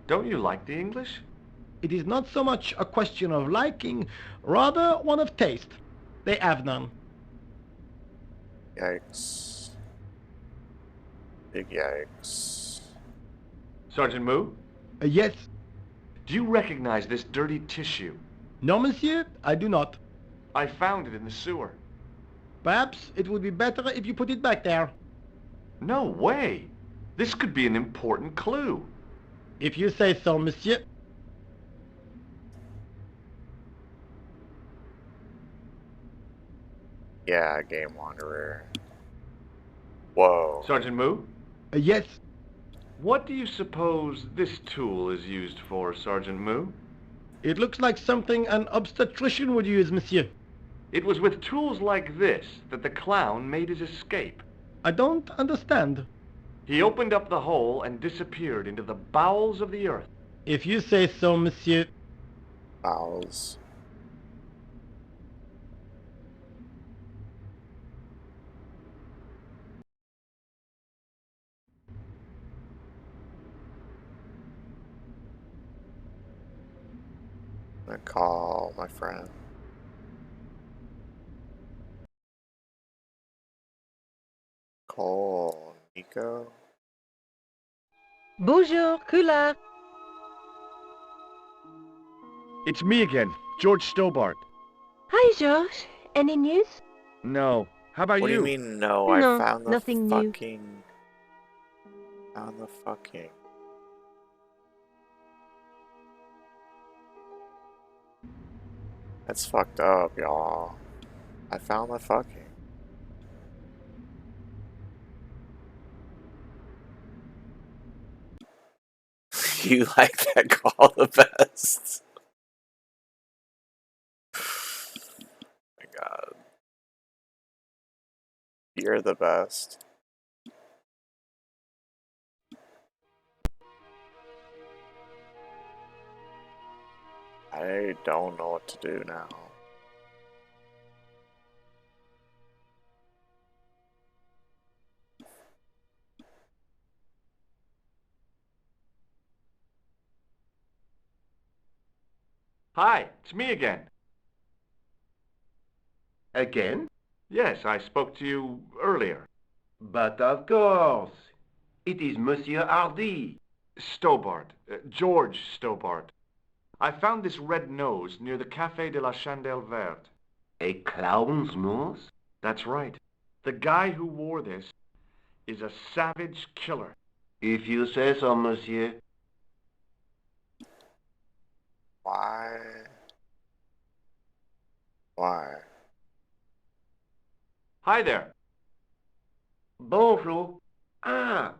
Don't you like the English? It is not so much a question of liking, rather one of taste. They have none. Yikes. Big yikes. Sergeant Moo? Yes? Do you recognize this dirty tissue? No, monsieur, I do not. I found it in the sewer. Perhaps it would be better if you put it back there. No way! This could be an important clue. If you say so, monsieur. Yeah, Game Wanderer. Whoa. Sergeant Moo? Yes? What do you suppose this tool is used for, Sergeant Moo? It looks like something an obstetrician would use, monsieur. It was with tools like this that the clown made his escape. I don't understand. He opened up the hole and disappeared into the bowels of the earth. If you say so, monsieur. Bowels. I'm gonna call my friend. Call Nico. Bonjour, Kula. It's me again, George Stobart. Hi, George. Any news? No. How about What do you? you mean no? No, I found the nothing new. fucking... Found the fucking... That's fucked up, y'all. I found the fucking... You like that call the best? My god. You're the best. I don't know what to do now. Hi, it's me again. Again? Yes, I spoke to you earlier. But of course. It is Monsieur Hardy. Stobart. George Stobart. I found this red nose near the Café de la Chandelle Verte. A clown's nose? That's right. The guy who wore this is a savage killer. If you say so, monsieur. Why? Why? Hi there. Bonjour. Ah,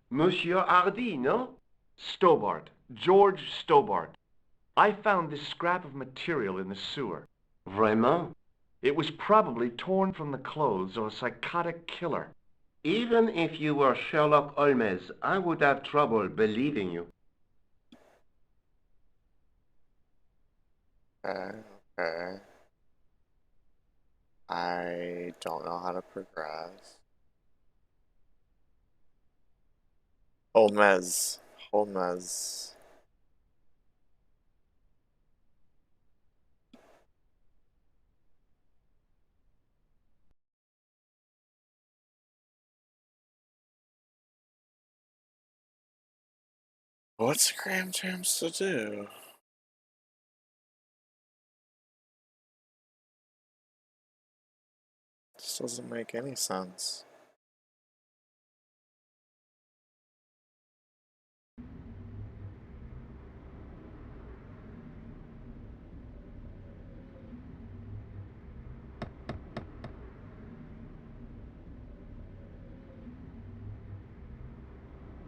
Monsieur Hardy, no? Stobart. George Stobart. I found this scrap of material in the sewer. Vraiment? It was probably torn from the clothes of a psychotic killer. Even if you were Sherlock Holmes, I would have trouble believing you. Okay. I don't know how to progress. Holmes. Holmes. What's Graham Terms to do? This doesn't make any sense.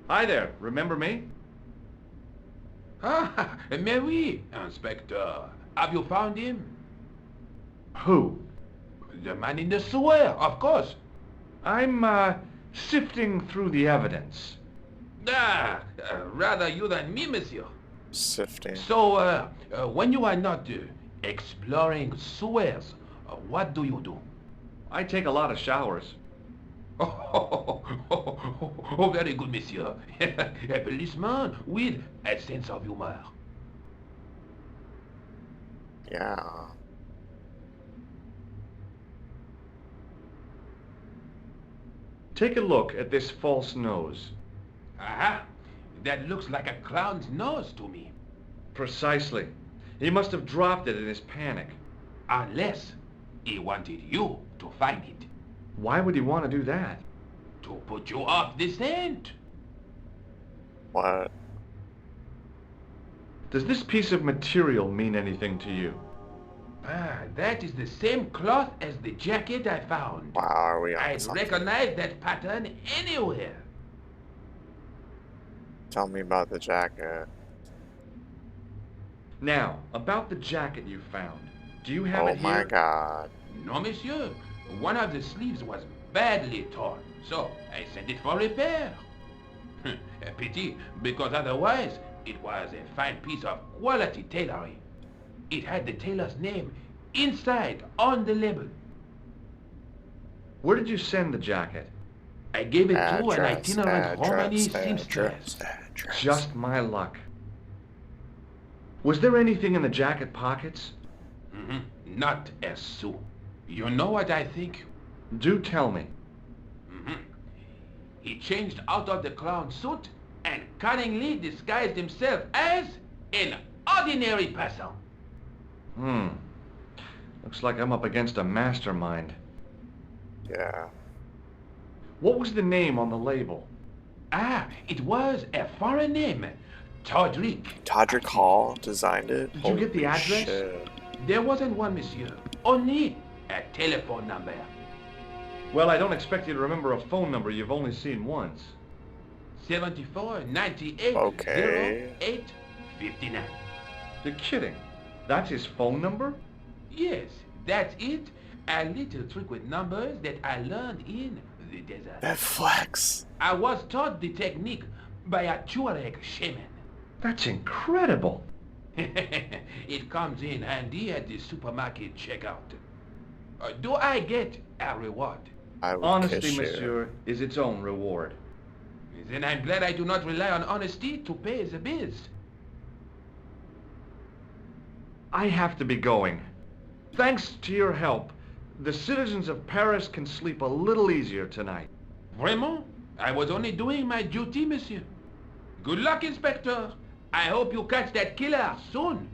Hi there, remember me? Ah, mais oui, Inspector. Have you found him? Who? The man in the sewer, of course. I'm, sifting through the evidence. Ah, rather you than me, monsieur. Sifting. So, when you are not exploring sewers, what do you do? I take a lot of showers. Oh, very good, monsieur. A policeman with a sense of humor. Yeah. Take a look at this false nose. Aha! That looks like a clown's nose to me. Precisely. He must have dropped it in his panic. Unless he wanted you to find it. Why would he want to do that? To put you off the scent. What? Does this piece of material mean anything to you? Ah, that is the same cloth as the jacket I found. Wow, are we on I'd something? recognize that pattern anywhere. Tell me about the jacket. Now, about the jacket you found. Do you have Oh it here? my god. No, monsieur. One of the sleeves was badly torn, so I sent it for repair. A pity, because otherwise it was a fine piece of quality tailoring. It had the tailor's name inside on the label. Where did you send the jacket? I gave it to an Address, itinerant Romany address, seamstress. address. Just my luck. Was there anything in the jacket pockets? Not a sou. You know what I think? Do tell me. He changed out of the clown suit and cunningly disguised himself as an ordinary person. Looks like I'm up against a mastermind. Yeah. What was the name on the label? Ah, it was a foreign name. Todrick. Todrick Hall designed it? Did you get the Holy address? shit. There wasn't one, monsieur. Only a telephone number. Well, I don't expect you to remember a phone number you've only seen once. 74 98 Okay. 08 59. You're kidding. That's his phone number? Yes, that's it. A little trick with numbers that I learned in the desert. That flex. I was taught the technique by a Tuareg shaman. That's incredible. It comes in handy at the supermarket checkout. Do I get a reward? I would Honesty, kiss you. monsieur, is its own reward. Then I'm glad I do not rely on honesty to pay the bills. I have to be going. Thanks to your help, the citizens of Paris can sleep a little easier tonight. Vraiment? I was only doing my duty, monsieur. Good luck, Inspector. I hope you catch that killer soon.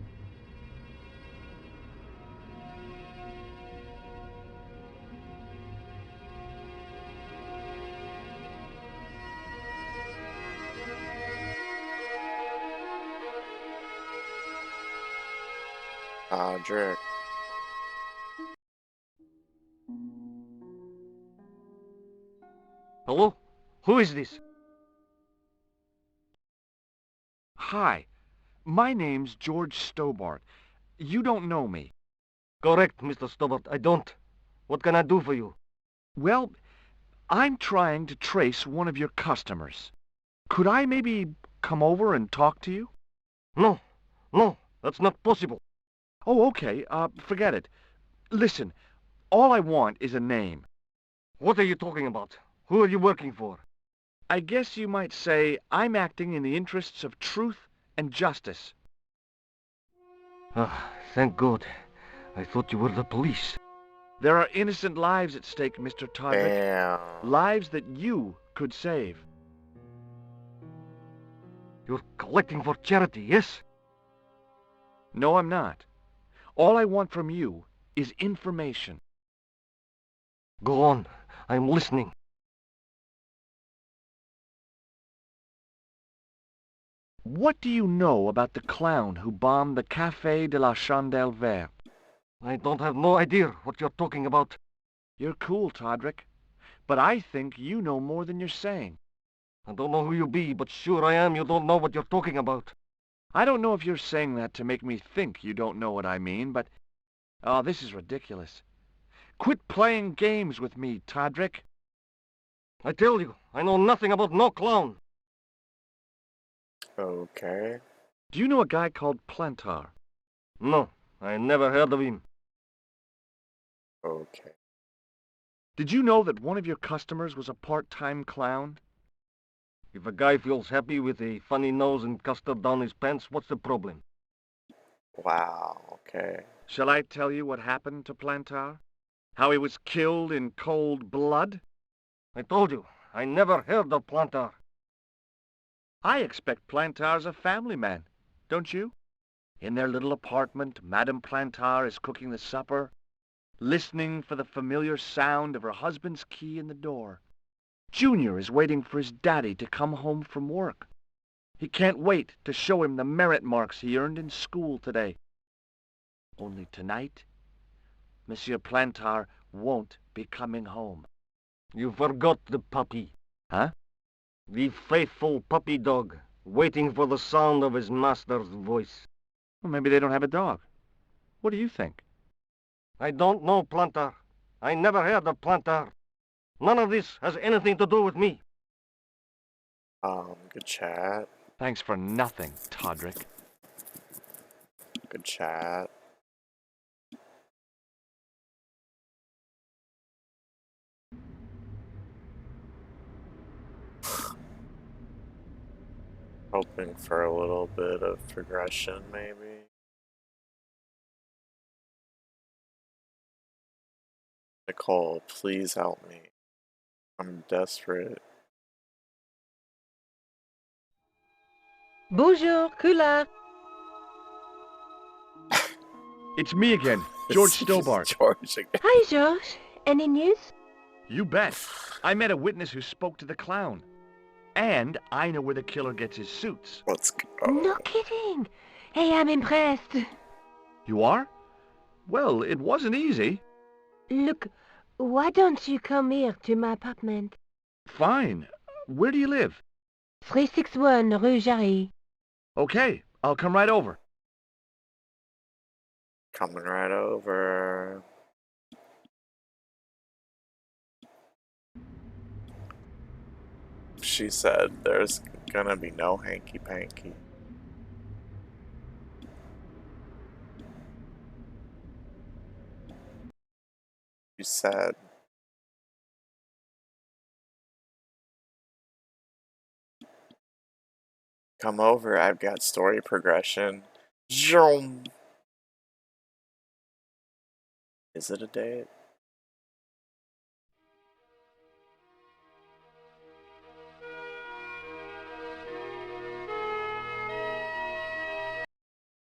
Todrick. Hello? Who is this? Hi. My name's George Stobart. You don't know me. Correct, Mr. Stobart. I don't. What can I do for you? Well, I'm trying to trace one of your customers. Could I maybe come over and talk to you? No. No, that's not possible. Oh, okay. Forget it. Listen, all I want is a name. What are you talking about? Who are you working for? I guess you might say I'm acting in the interests of truth and justice. Ah, thank God. I thought you were the police. There are innocent lives at stake, Mr. Todrick. Damn. Lives that you could save. You're collecting for charity, yes? No, I'm not. All I want from you is information. Go on. I'm listening. What do you know about the clown who bombed the Café de la Chandelle Verte? I don't have no idea what you're talking about. You're cool, Todrick. But I think you know more than you're saying. I don't know who you be, but sure I am you don't know what you're talking about. I don't know if you're saying that to make me think you don't know what I mean, but... Oh, this is ridiculous. Quit playing games with me, Todrick. I tell you, I know nothing about no clown. Okay. Do you know a guy called Plantar? No, I never heard of him. Okay. Did you know that one of your customers was a part-time clown? If a guy feels happy with a funny nose and custard down his pants, what's the problem? Wow. Okay. Shall I tell you what happened to Plantar? How he was killed in cold blood? I told you, I never heard of Plantar. I expect Plantar's a family man, don't you? In their little apartment, Madame Plantar is cooking the supper, listening for the familiar sound of her husband's key in the door. Junior is waiting for his daddy to come home from work. He can't wait to show him the merit marks he earned in school today. Only tonight, Monsieur Plantar won't be coming home. You forgot the puppy. Huh? The faithful puppy dog, waiting for the sound of his master's voice. Well, maybe they don't have a dog. What do you think? I don't know Plantar. I never heard of Plantar. None of this has anything to do with me. Good chat. Thanks for nothing, Todrick. Good chat. Hoping for a little bit of progression, maybe. Nicole, please help me. I'm desperate. Bonjour, Kula. It's me again, George Stobart. George again. Hi, George. Any news? You bet. I met a witness who spoke to the clown. And I know where the killer gets his suits. Let's go. No kidding. Hey, I'm impressed. You are? Well, it wasn't easy. Look, why don't you come here to my apartment? Fine. Where do you live? 361 Rue Jarry. Okay, I'll come right over. Coming right over. She said there's gonna be no hanky-panky. She said. Come over, I've got story progression. Zoom. Is it a date?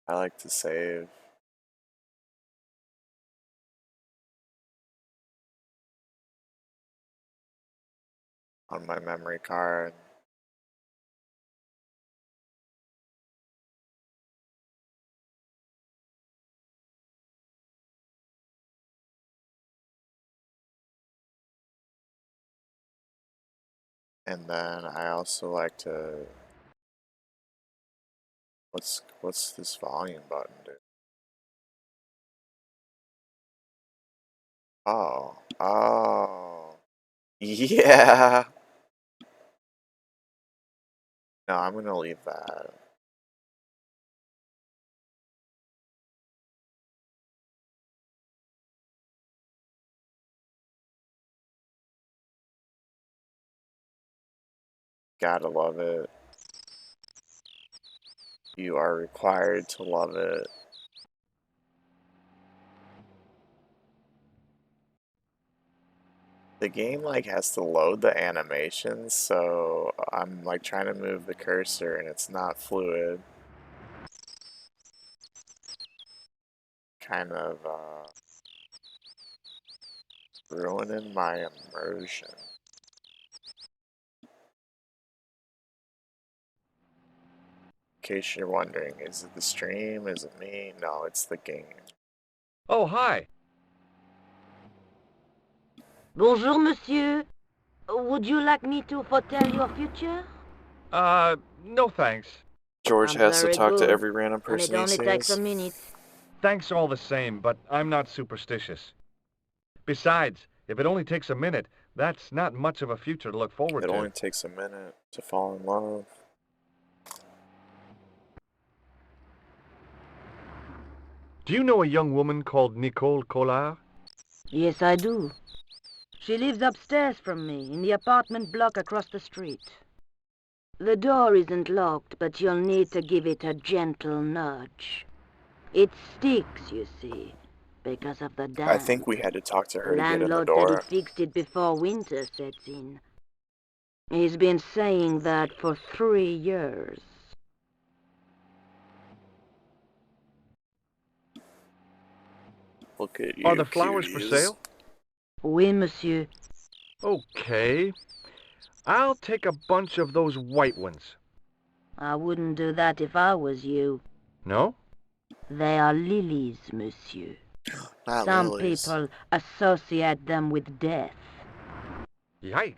I like to save. On my memory card. And then I also like to... What's this volume button do? Oh. Oh. Yeah. No, I'm gonna leave that. Gotta love it. You are required to love it. The game like has to load the animations, so I'm like trying to move the cursor and it's not fluid. Kind of ruining my immersion. In case you're wondering, is it the stream? Is it me? No, it's the game. Oh, hi. Bonjour, monsieur. Would you like me to foretell your future? No thanks. George I'm has to very talk to good, every random and it person he only takes a sees. minute. Thanks all the same, but I'm not superstitious. Besides, if it only takes a minute, that's not much of a future to look forward It to. only takes a minute to fall in love. Do you know a young woman called Nicole Collard? Yes, I do. She lives upstairs from me, in the apartment block across the street. The door isn't locked, but you'll need to give it a gentle nudge. It sticks, you see, because of the damp. I think we had to talk to The her to get in the landlord said he door. fixed it before winter sets in. He's been saying that for 3 years. Look at you, Are the flowers for cuties. sale? Oui, monsieur. Okay. I'll take a bunch of those white ones. I wouldn't do that if I was you. No? They are lilies, monsieur. Not Some lilies. people associate them with death. Yikes.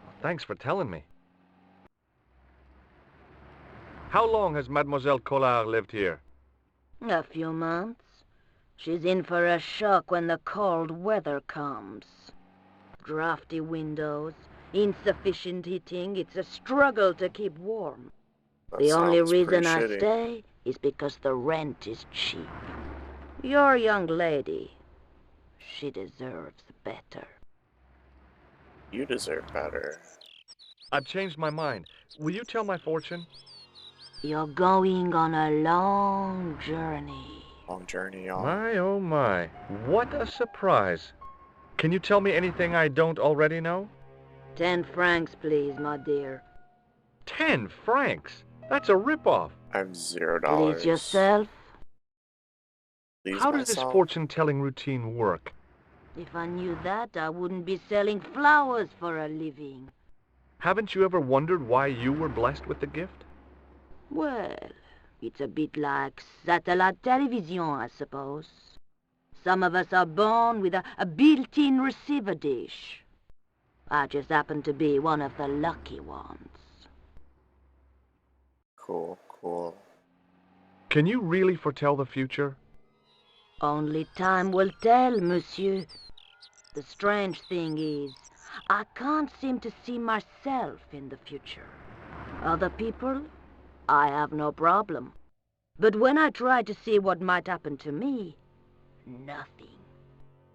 Well, thanks for telling me. How long has Mademoiselle Collard lived here? A few months. She's in for a shock when the cold weather comes. Drafty windows, insufficient heating, it's a struggle to keep warm. That The only sounds pretty reason I shitty. stay is because the rent is cheap. You're a young lady. She deserves better. You deserve better. I've changed my mind. Will you tell my fortune? You're going on a long journey. Long journey, y'all. My, oh my. What a surprise. Can you tell me anything I don't already know? 10 francs, please, my dear. 10 francs? That's a ripoff. I have $0. Please yourself. Please How does this myself. fortune-telling routine work? If I knew that, I wouldn't be selling flowers for a living. Haven't you ever wondered why you were blessed with the gift? Well, it's a bit like satellite television, I suppose. Some of us are born with a built-in receiver dish. I just happen to be one of the lucky ones. Cool, cool. Can you really foretell the future? Only time will tell, monsieur. The strange thing is, I can't seem to see myself in the future. Other people, I have no problem. But when I try to see what might happen to me, nothing.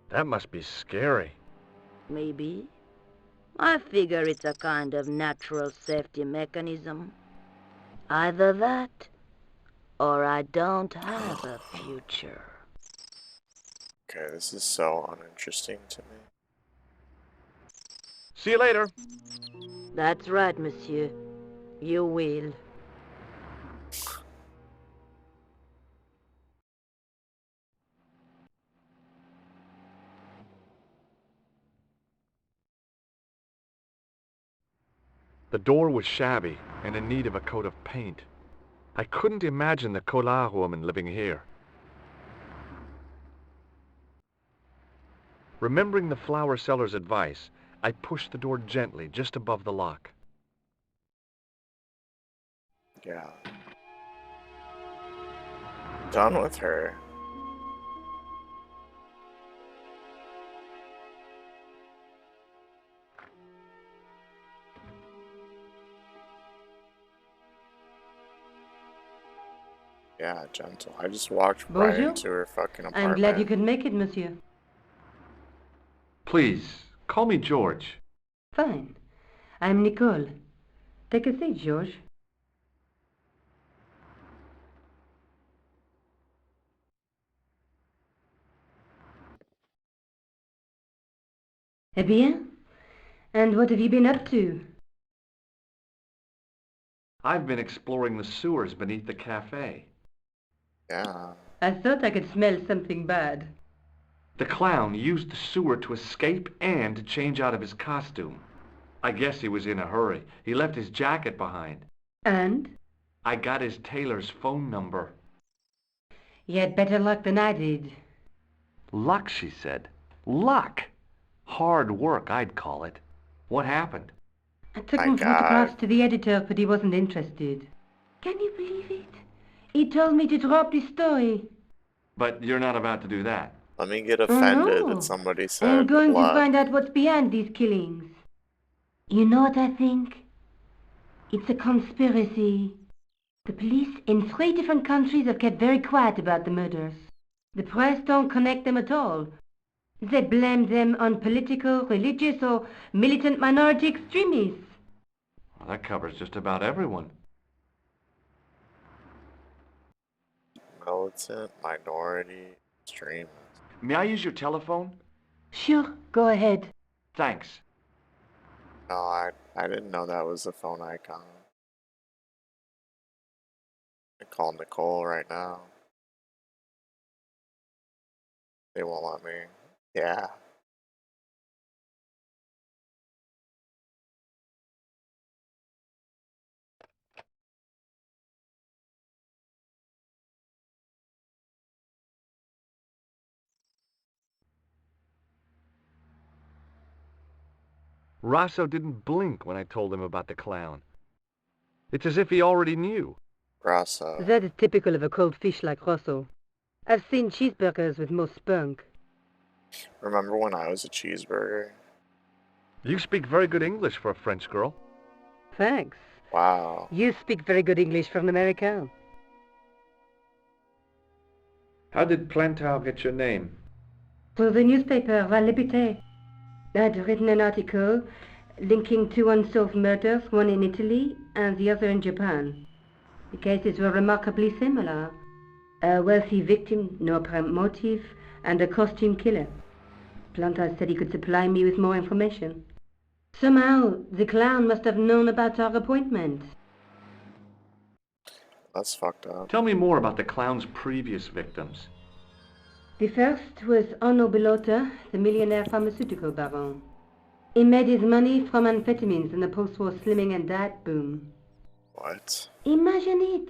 That must be scary. Maybe. I figure it's a kind of natural safety mechanism. Either that, or I don't have a future. Okay, this is so uninteresting to me. See you later. That's right, monsieur. You will. The door was shabby and in need of a coat of paint. I couldn't imagine the Collard woman living here. Remembering the flower seller's advice, I pushed the door gently just above the lock. Yeah. Done with her. Yeah, gentle. I just walked right Bonjour. into her fucking apartment. I'm glad you could make it, monsieur. Please, call me George. Fine. I'm Nicole. Take a seat, George. Eh bien? And what have you been up to? I've been exploring the sewers beneath the cafe. Yeah. I thought I could smell something bad. The clown used the sewer to escape and to change out of his costume. I guess he was in a hurry. He left his jacket behind. And? I got his tailor's phone number. You had better luck than I did. Luck, she said. Luck! Hard work, I'd call it. What happened? I took My some photographs God. to the editor, but he wasn't interested. Can you believe it? He told me to drop the story. But you're not about to do that. Let me get Oh, offended no. that somebody said I'm going blood. to find out what's behind these killings. You know what I think? It's a conspiracy. The police in 3 different countries have kept very quiet about the murders. The press don't connect them at all. They blame them on political, religious, or militant minority extremists. Well, that covers just about everyone. Militant minority extremists. May I use your telephone? Sure, go ahead. Thanks. No, I didn't know that was the phone icon. I call Nicole right now. They won't let me. Yeah. Rosso didn't blink when I told him about the clown. It's as if he already knew. Rosso. That is typical of a cold fish like Rosso. I've seen cheeseburgers with more spunk. Remember when I was a cheeseburger? You speak very good English for a French girl. Thanks. Wow. You speak very good English for an American. How did Plantar get your name? Through the newspaper, La Liberté. I'd written an article linking 2 unsolved murders, one in Italy and the other in Japan. The cases were remarkably similar. A wealthy victim, no apparent motive, and a costume killer. Planta said he could supply me with more information. Somehow, the clown must have known about our appointment. That's fucked up. Tell me more about the clown's previous victims. The first was Onno Bellotta, the millionaire pharmaceutical baron. He made his money from amphetamines in the post-war slimming and diet boom. What? Imagine it!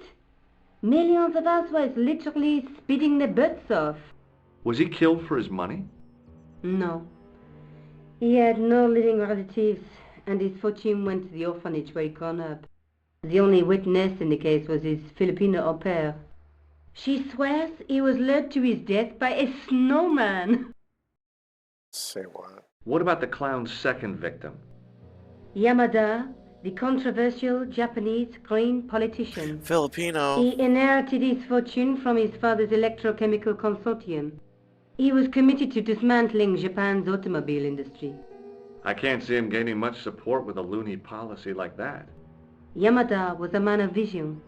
Millions of housewives literally speeding their butts off. Was he killed for his money? No. He had no living relatives, and his fortune went to the orphanage where he'd grown up. The only witness in the case was his Filipino au pair. She swears he was lured to his death by a snowman. Say what? What about the clown's second victim? Yamada, the controversial Japanese green politician. Filipino. He inherited his fortune from his father's electrochemical consortium. He was committed to dismantling Japan's automobile industry. I can't see him gaining much support with a loony policy like that. Yamada was a man of vision.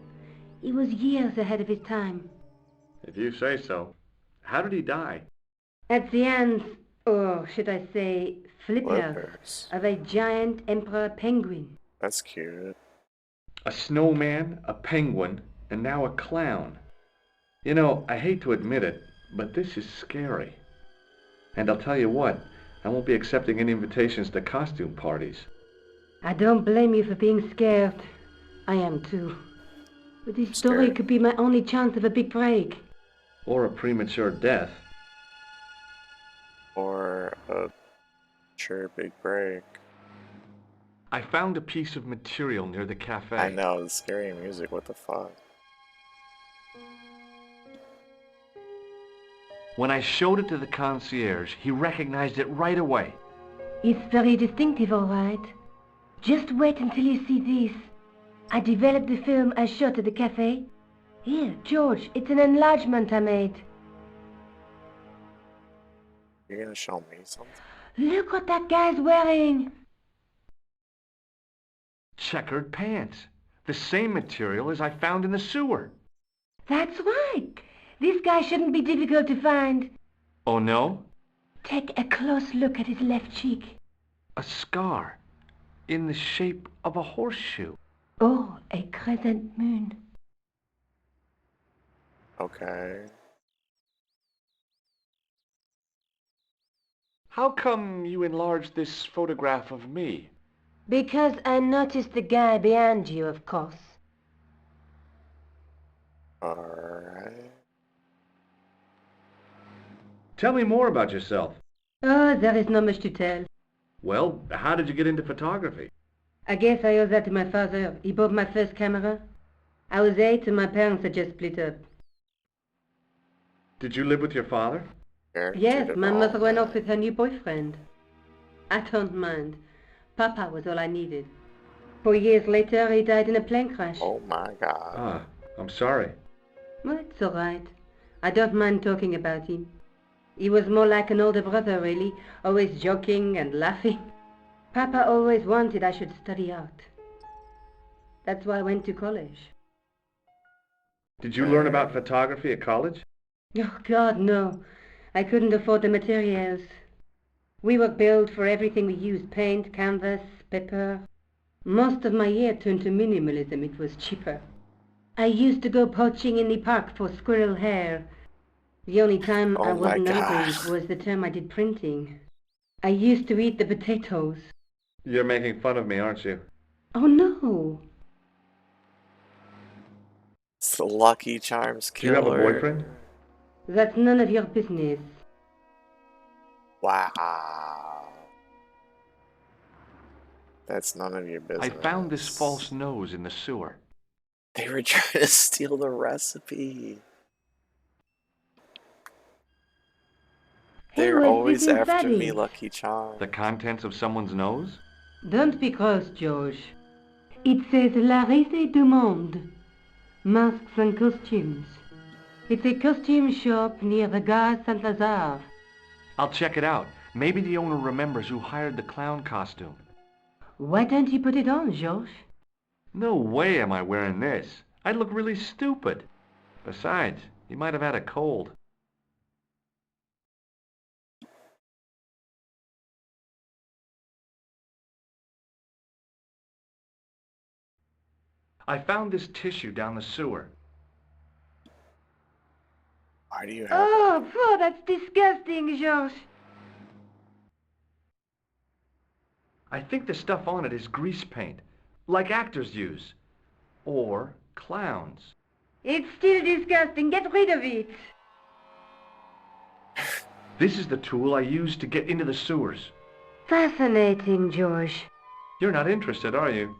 He was years ahead of his time. If you say so. How did he die? At the hands, or should I say, flippers, Flippers. of a giant emperor penguin. That's cute. A snowman, a penguin, and now a clown. You know, I hate to admit it, but this is scary. And I'll tell you what, I won't be accepting any invitations to costume parties. I don't blame you for being scared. I am too. But this story Scared. could be my only chance of a big break. Or a premature death. Or a sure big break. I found a piece of material near the cafe. I know, the scary music, what the fuck? When I showed it to the concierge, he recognized it right away. It's very distinctive, all right. Just wait until you see this. I developed the film I shot at the cafe. Here, George, it's an enlargement I made. You're gonna show me something? Look what that guy's wearing. Checkered pants. The same material as I found in the sewer. That's right. This guy shouldn't be difficult to find. Oh, no? Take a close look at his left cheek. A scar. In the shape of a horseshoe. Oh, a crescent moon. Okay. How come you enlarged this photograph of me? Because I noticed the guy behind you, of course. Alright. Tell me more about yourself. Oh, there is not much to tell. Well, how did you get into photography? I guess I owe that to my father. He bought my first camera. I was 8 and my parents had just split up. Did you live with your father? Yes, my mother went off with her new boyfriend. I don't mind. Papa was all I needed. 4 years later, he died in a plane crash. Oh my god. Ah, I'm sorry. Well, it's all right. I don't mind talking about him. He was more like an older brother, really, always joking and laughing. Papa always wanted I should study art. That's why I went to college. Did you learn about photography at college? Oh, God, no. I couldn't afford the materials. We were billed for everything we used, paint, canvas, paper. Most of my year turned to minimalism. It was cheaper. I used to go poaching in the park for squirrel hair. The only time I wasn't hungry was the time I did printing. I used to eat the potatoes. You're making fun of me, aren't you? Oh, no. It's the Lucky Charms Do you killer. have a boyfriend? That's none of your business. Wow. That's none of your business. I found this false nose in the sewer. They were trying to steal the recipe. Hey, They're what's always this after inside me, it? Lucky Charms. The contents of someone's nose? Don't be cross, George. It says La Risée du Monde. Masks and costumes. It's a costume shop near the Gare Saint-Lazare. I'll check it out. Maybe the owner remembers who hired the clown costume. Why don't you put it on, George? No way am I wearing this. I'd look really stupid. Besides, he might have had a cold. I found this tissue down the sewer. Why do you have Oh, that's disgusting, George. I think the stuff on it is grease paint, like actors use. Or clowns. It's still disgusting. Get rid of it. This is the tool I used to get into the sewers. Fascinating, George. You're not interested, are you?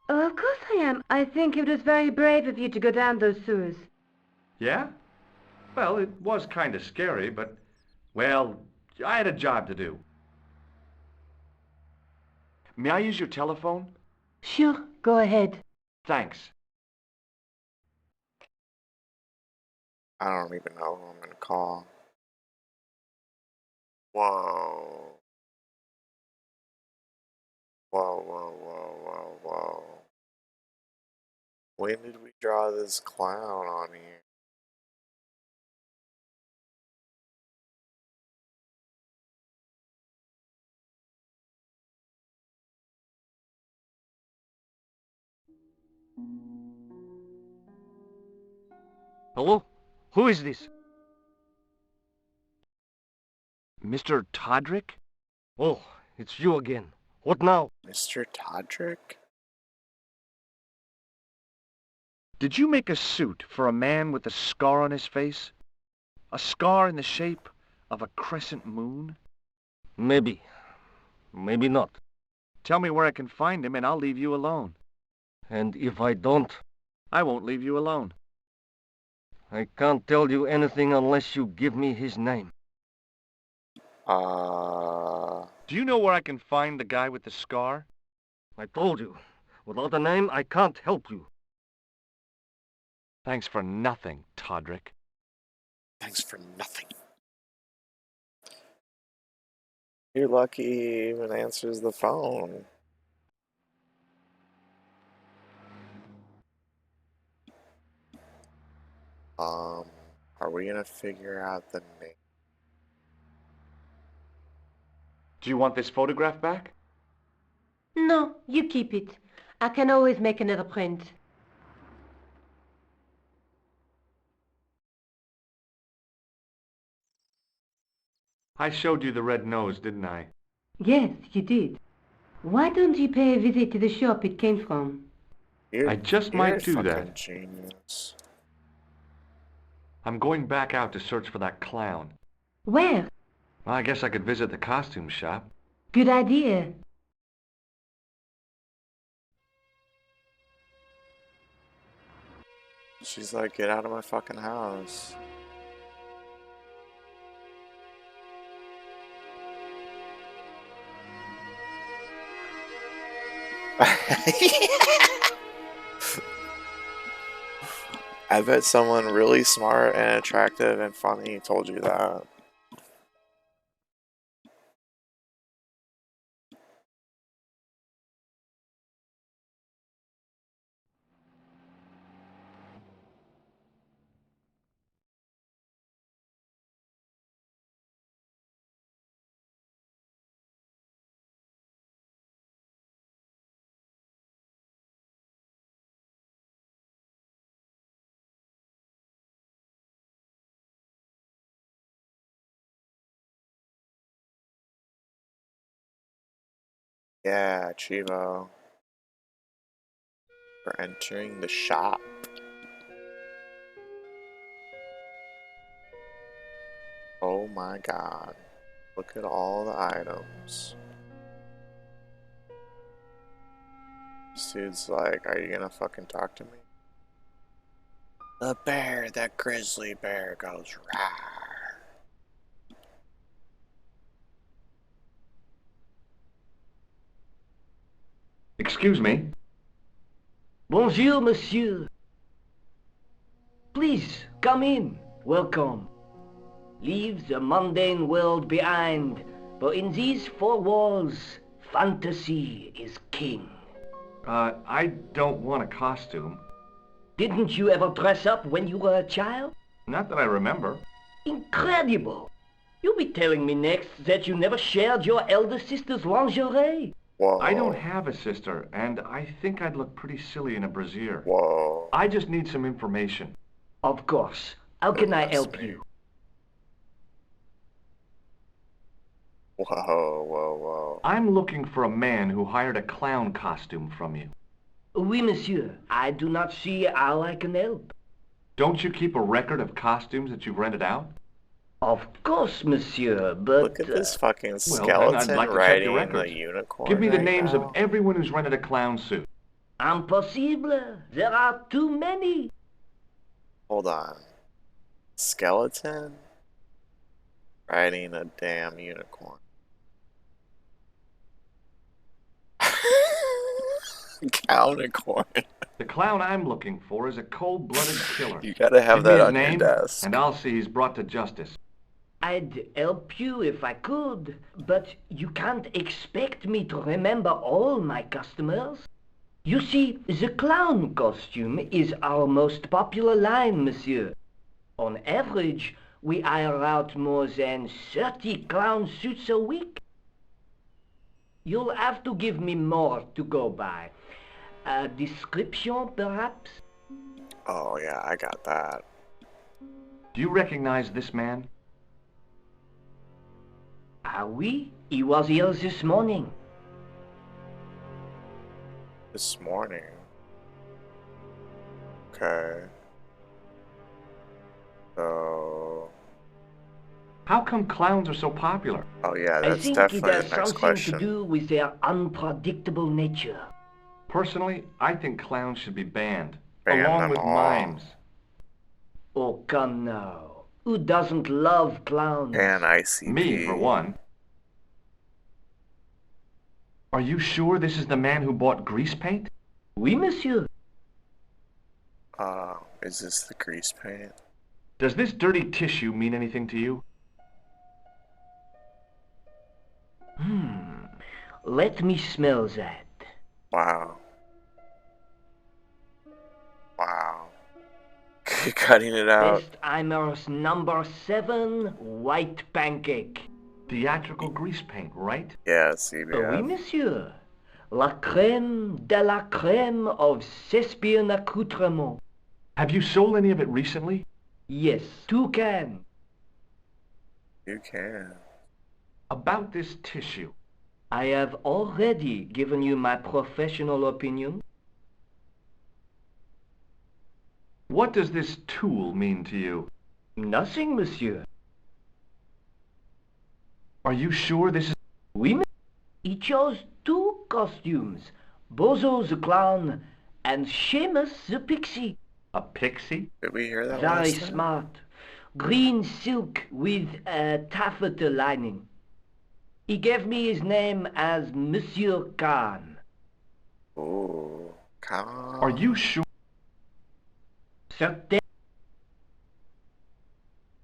Oh, of course I am. I think it was very brave of you to go down those sewers. Yeah? Well, it was kind of scary, but, well, I had a job to do. May I use your telephone? Sure, go ahead. Thanks. I don't even know who I'm gonna call. Whoa. Whoa, whoa, whoa, whoa, whoa. When did we draw this clown on here? Hello? Who is this? Mr. Todrick? Oh, it's you again. What now? Mr. Todrick? Did you make a suit for a man with a scar on his face? A scar in the shape of a crescent moon? Maybe. Maybe not. Tell me where I can find him and I'll leave you alone. And if I don't, I won't leave you alone. I can't tell you anything unless you give me his name. Do you know where I can find the guy with the scar? I told you. Without a name, I can't help you. Thanks for nothing, Todrick. Thanks for nothing. You're lucky he even answers the phone. Are we gonna figure out the name? Do you want this photograph back? No, you keep it. I can always make another print. I showed you the red nose, didn't I? Yes, you did. Why don't you pay a visit to the shop it came from? I just might do you're a that. fucking genius. I'm going back out to search for that clown. Where? Well, I guess I could visit the costume shop. Good idea. She's like, get out of my fucking house. I bet someone really smart and attractive and funny told you that. Yeah, Chivo. We're entering the shop. Oh my god. Look at all the items. This dude's like, are you gonna fucking talk to me? The bear, that grizzly bear goes rawr. Excuse me. Bonjour, monsieur. Please, come in. Welcome. Leave the mundane world behind, for in these four walls, fantasy is king. I don't want a costume. Didn't you ever dress up when you were a child? Not that I remember. Incredible! You'll be telling me next that you never shared your elder sister's lingerie. Whoa. I don't have a sister, and I think I'd look pretty silly in a brassiere. Whoa. I just need some information. Of course. How can I help you? Whoa, whoa, whoa. I'm looking for a man who hired a clown costume from you. Oui, monsieur. I do not see how I can help. Don't you keep a record of costumes that you've rented out? Of course, monsieur, but... Look at this fucking Well, skeleton then I'd like to check your riding the records. unicorn. Give me the right names now. of everyone who's rented a clown suit. Impossible. There are too many. Hold on. Skeleton riding a damn unicorn. Counicorn. The clown I'm looking for is a cold-blooded killer. You gotta have Give me that his on your name, desk. and I'll see he's brought to justice. I'd help you if I could, but you can't expect me to remember all my customers. You see, the clown costume is our most popular line, monsieur. On average, we hire out more than 30 clown suits a week. You'll have to give me more to go by. A description, perhaps? Oh yeah, I got that. Do you recognize this man? Ah oui, he was here this morning. This morning. Okay. So... How come clowns are so popular? Oh yeah, I that's think it definitely has the next something question. to do with their unpredictable nature. Personally, I think clowns should be banned, Ban along them with all. mimes. Oh, come now. Who doesn't love clowns? And ICP. Me, for one. Are you sure this is the man who bought grease paint? Oui, monsieur. Is this the grease paint? Does this dirty tissue mean anything to you? Let me smell that. Wow. Wow. Cutting it out. Bestheimer's number 7 white pancake. Theatrical grease paint, right? Yeah, Oui, CBF. monsieur. La crème de la crème of Thespian accoutrement. Have you sold any of it recently? Yes, 2 cans. You can. About this tissue. I have already given you my professional opinion. What does this tool mean to you? Nothing, monsieur. Are you sure this is... Oui, monsieur. He chose 2 costumes. Bozo the clown and Seamus the pixie. a pixie? Did we hear that Very last time? smart. Green silk with a taffeta lining. He gave me his name as Monsieur Khan. Ooh. Come on. Are you sure? Certain.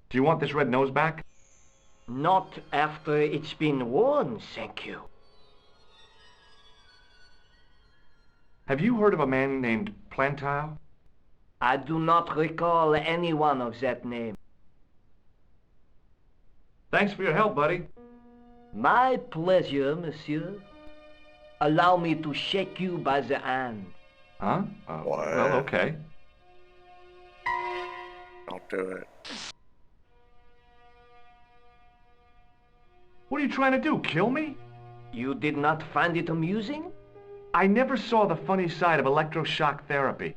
Do you want this red nose back? Not after it's been worn, thank you. Have you heard of a man named Plantile? I do not recall anyone of that name. Thanks for your help, buddy. My pleasure, monsieur. Allow me to shake you by the hand. Huh? What? Well, okay. Don't do it. What are you trying to do, kill me? You did not find it amusing? I never saw the funny side of electroshock therapy.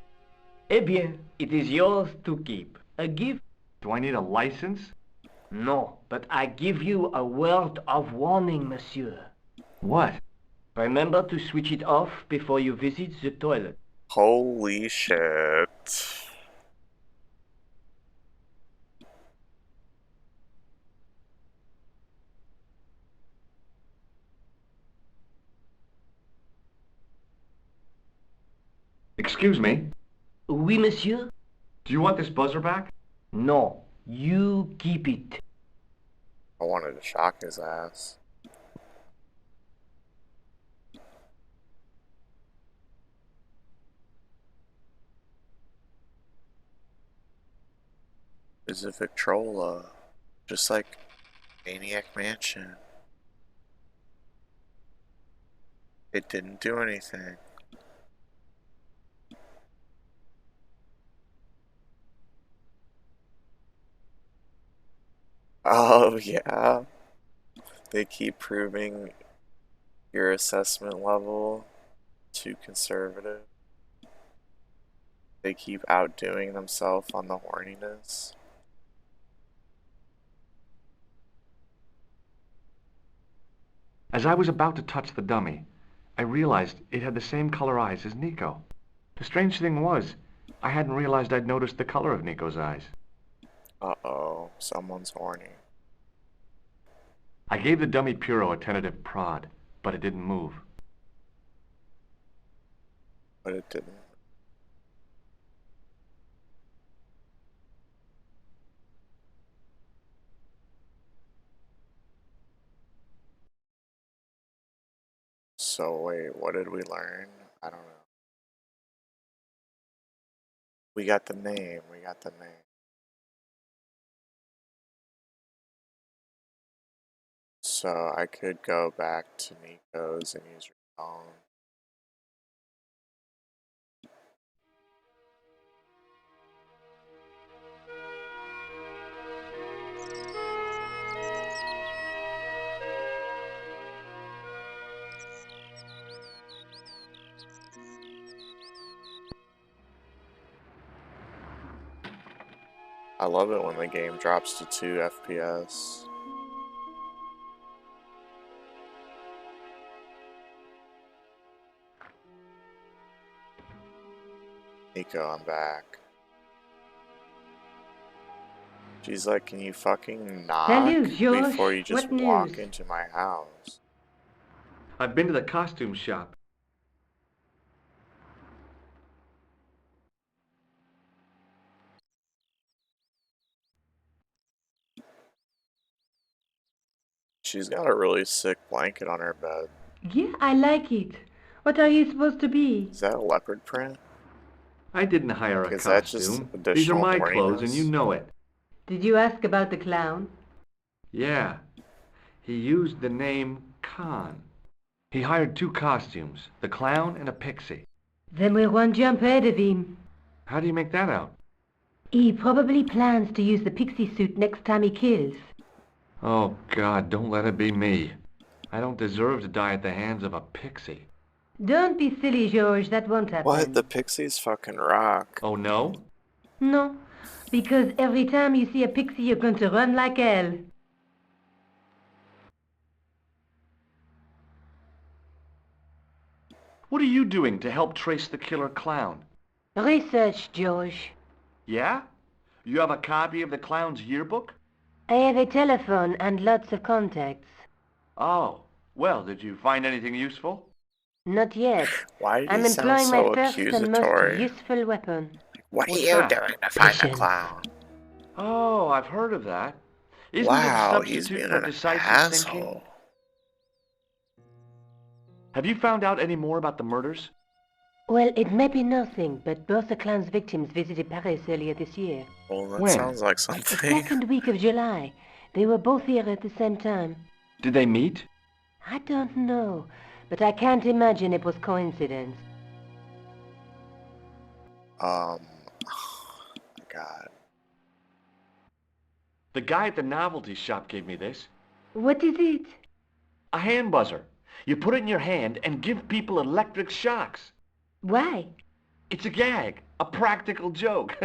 Eh bien, it is yours to keep. A gift? Do I need a license? No, but I give you a word of warning, monsieur. What? Remember to switch it off before you visit the toilet. Holy shit. Excuse me. Oui, monsieur? Do you want this buzzer back? No, you keep it. I wanted to shock his ass. Is a Victrola, just like Maniac Mansion. It didn't do anything. Oh yeah, they keep proving your assessment level too conservative. They keep outdoing themselves on the horniness. As I was about to touch the dummy, I realized it had the same color eyes as Nico. The strange thing was, I hadn't realized I'd noticed the color of Nico's eyes. Uh-oh, someone's horny. I gave the dummy Puro a tentative prod, but it didn't move. But it didn't. So wait, what did we learn? I don't know. We got the name, we got the name. So I could go back to Nico's and use your phone. I love it when the game drops to 2 FPS. Nico, I'm back. She's like, can you fucking knock Salut, George. before you just What walk news? into my house? I've been to the costume shop. She's got a really sick blanket on her bed. Yeah, I like it. What are you supposed to be? Is that a leopard print? I didn't hire a Is that just costume. These are additional my clothes, and you horniness? know it. Did you ask about the clown? Yeah. He used the name Khan. He hired 2 costumes, the clown and a pixie. Then we're one jump ahead of him. How do you make that out? He probably plans to use the pixie suit next time he kills. Oh, God, don't let it be me. I don't deserve to die at the hands of a pixie. Don't be silly, George. That won't happen. What? The pixies fucking rock. Oh, no? No, because every time you see a pixie, you're going to run like hell. What are you doing to help trace the killer clown? Research, George. Yeah? You have a copy of the clown's yearbook? I have a telephone and lots of contacts. Oh, well, did you find anything useful? Not yet. Why did I'm he sound employing so my first and most accusatory? useful weapon. What are What's you that? doing to find the Patience. clown? Oh, I've heard of that. Isn't Wow, it a he's substitute being for an decisive thinking? asshole. Have you found out any more about the murders? Well, it may be nothing, but both the clown's victims visited Paris earlier this year. Well, that When? sounds like The something. second week of July. They were both here at the same time. Did they meet? I don't know, but I can't imagine it was coincidence. God. The guy at the novelty shop gave me this. What is it? A hand buzzer. You put it in your hand and give people electric shocks. Why? It's a gag, a practical joke.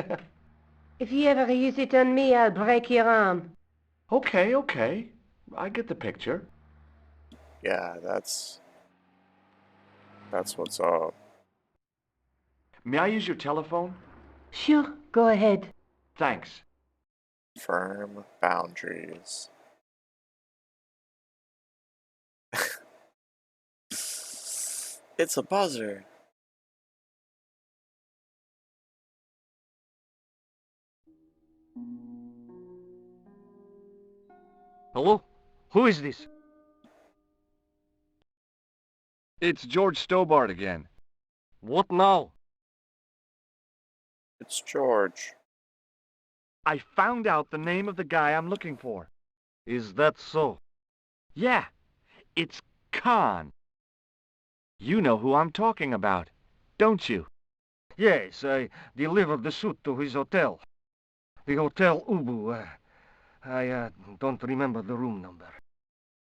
If you ever use it on me, I'll break your arm. Okay. I get the picture. Yeah, that's what's up. May I use your telephone? Sure, go ahead. Thanks. Firm boundaries. It's a buzzer. Hello? Who is this? It's George Stobart again. What now? It's George. I found out the name of the guy I'm looking for. Is that so? Yeah, it's Khan. You know who I'm talking about, don't you? Yes, I delivered the suit to his hotel. The Hotel Ubu. I don't remember the room number.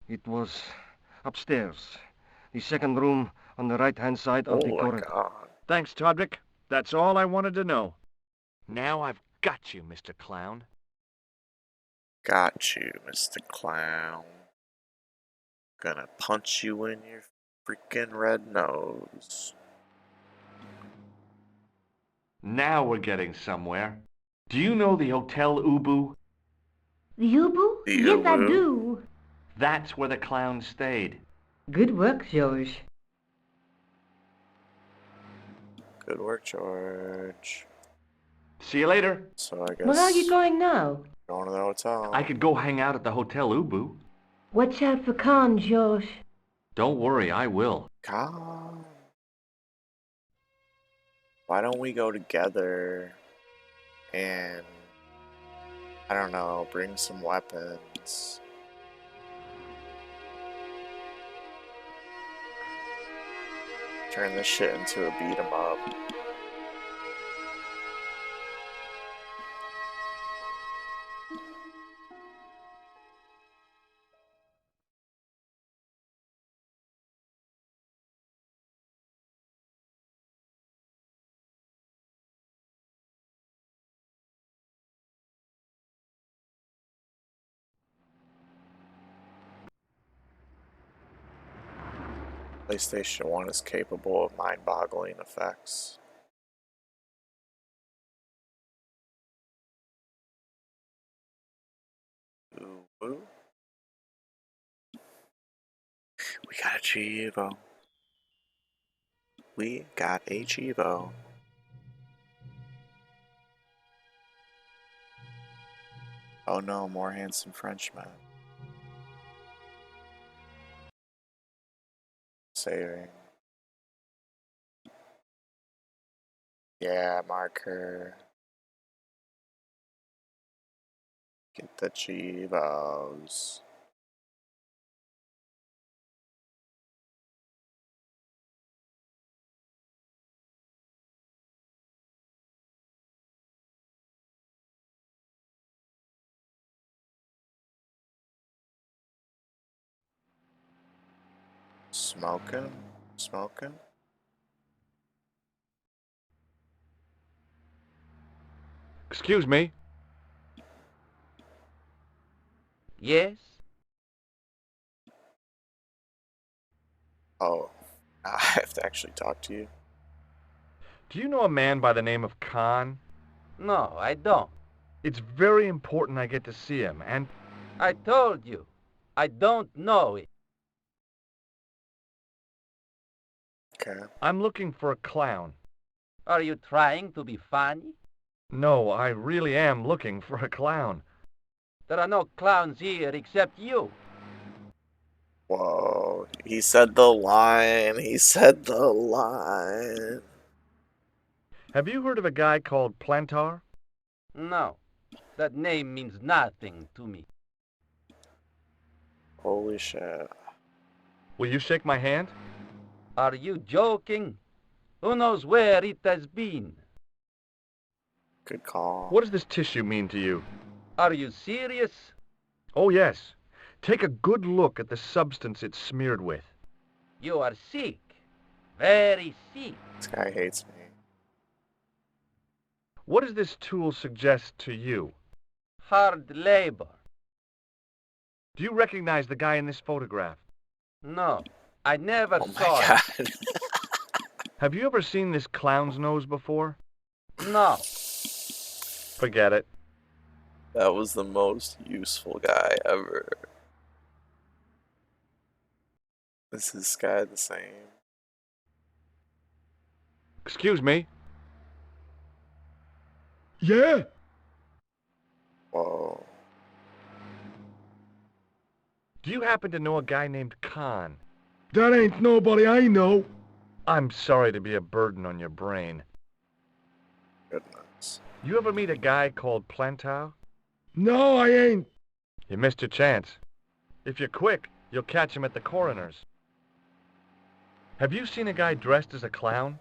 It was upstairs. The second room on the right-hand side of Oh the my corridor. god. Thanks, Todrick. That's all I wanted to know. Now I've got you, Mr. Clown. Got you, Mr. Clown. Gonna punch you in your freaking red nose. Now we're getting somewhere. Do you know the Hotel Ubu? The Ubu? The Yes, I Ubu? do. That's where the clown stayed. Good work, George. Good work, George. See you later. So I guess Where are you going now? going to the hotel. I could go hang out at the Hotel Ubu. Watch out for Khan, George. Don't worry, I will. God. Why don't we go together and, I don't know, bring some weapons? Turn this shit into a beat 'em up. PlayStation 1 is capable of mind-boggling effects. Ooh, ooh. We got a Chivo. We got a Chivo. Oh no, more handsome Frenchmen. Saving. Yeah, marker. Get the Chivos. Smoking? Smoking? Excuse me. Yes? Oh, I have to actually talk to you. Do you know a man by the name of Khan? No, I don't. It's very important I get to see him, and I told you. I don't know it. Okay. I'm looking for a clown. Are you trying to be funny? No, I really am looking for a clown. There are no clowns here except you. Whoa. He said the line. He said the line. Have you heard of a guy called Plantar? No, that name means nothing to me. Holy shit. Will you shake my hand? Are you joking? Who knows where it has been? Good call. What does this tissue mean to you? Are you serious? Oh, yes. Take a good look at the substance it's smeared with. You are sick. Very sick. This guy hates me. What does this tool suggest to you? Hard labor. Do you recognize the guy in this photograph? No, I never Oh my saw god. Have you ever seen this clown's nose before? it. No. Forget it. That was the most useful guy ever. Is this guy the same? Excuse me. Yeah? Whoa. Do you happen to know a guy named Khan? That ain't nobody I know. I'm sorry to be a burden on your brain. Goodness. You ever meet a guy called Plantar? No, I ain't. You missed your chance. If you're quick, you'll catch him at the coroner's. Have you seen a guy dressed as a clown?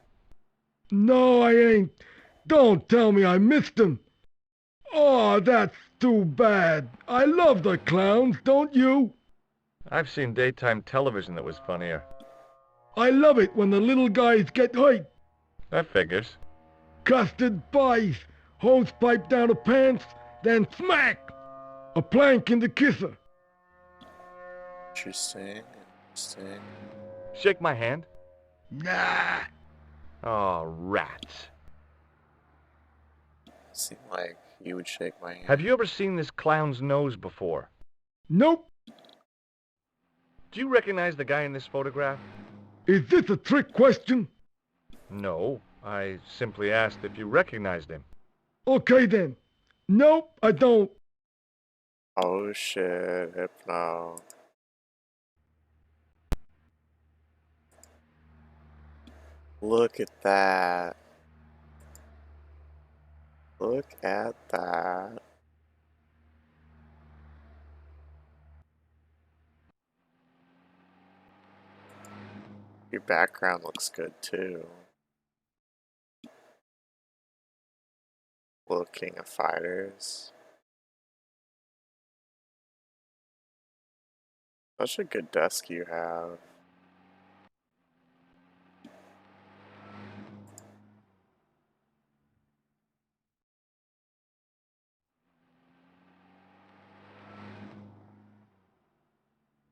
No, I ain't. Don't tell me I missed him. Oh, that's too bad. I love the clowns, don't you? I've seen daytime television that was funnier. I love it when the little guys get hurt. That figures. Custard pies, hose pipe down the pants, then smack! A plank in the kisser. Interesting. Interesting. Shake my hand. Nah. Oh, rats. Seemed like you would shake my hand. Have you ever seen this clown's nose before? Nope. Do you recognize the guy in this photograph? Is this a trick question? No, I simply asked if you recognized him. Okay then. Nope, I don't. Oh shit, Hypno. Look at that. Look at that. Your background looks good too. Little King of Fighters. Such a good desk you have.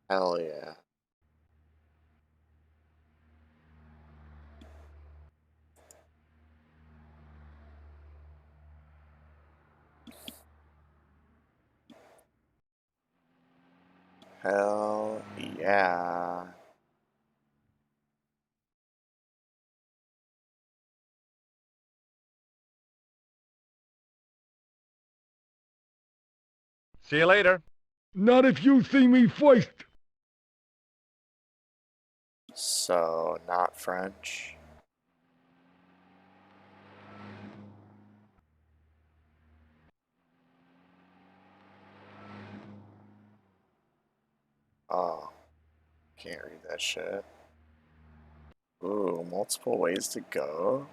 Hell yeah. Hell yeah. See you later. Not if you see me first. So, not French. Oh, can't read that shit. Ooh, multiple ways to go?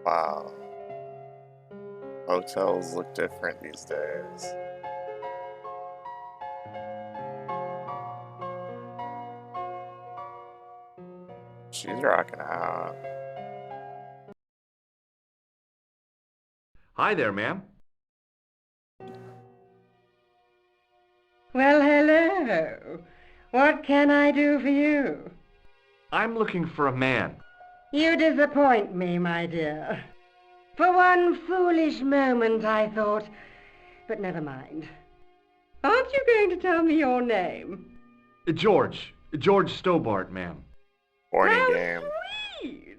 Wow. Hotels look different these days. She's rocking out. Hi there, ma'am. Well, hello. What can I do for you? I'm looking for a man. You disappoint me, my dear. For one foolish moment I thought, but never mind. Aren't you going to tell me your name? George Stobart, ma'am. Warning How game. sweet!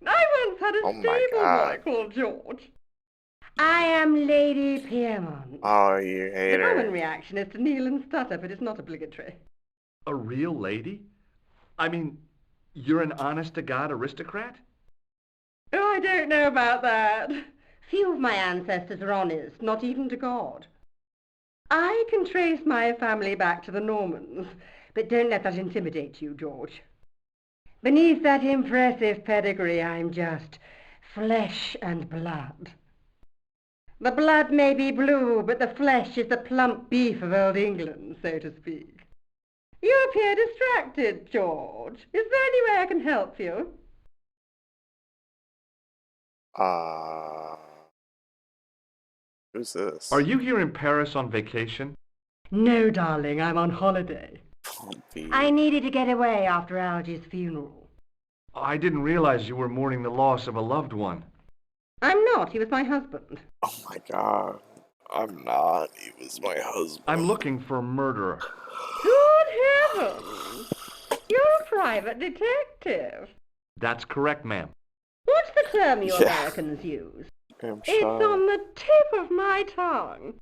I once had a Oh my stable God. boy called George. I am Lady Piermont. Oh, you hate The common her. reaction is to kneel and stutter, but it's not obligatory. A real lady? I mean, you're an honest-to-God aristocrat? Oh, I don't know about that. Few of my ancestors are honest, not even to God. I can trace my family back to the Normans, but don't let that intimidate you, George. Beneath that impressive pedigree, I'm just flesh and blood. The blood may be blue, but the flesh is the plump beef of old England, so to speak. You appear distracted, George. Is there any way I can help you? Who's this? Are you here in Paris on vacation? No, darling, I'm on holiday. Pumpy. I needed to get away after Algy's funeral. I didn't realize you were mourning the loss of a loved one. I'm not. He was my husband. Oh my God. I'm not. He was my husband. I'm looking for a murderer. Good heavens! You're a private detective. That's correct, ma'am. What's the term you Yeah. Americans use? I'm It's shy. on the tip of my tongue.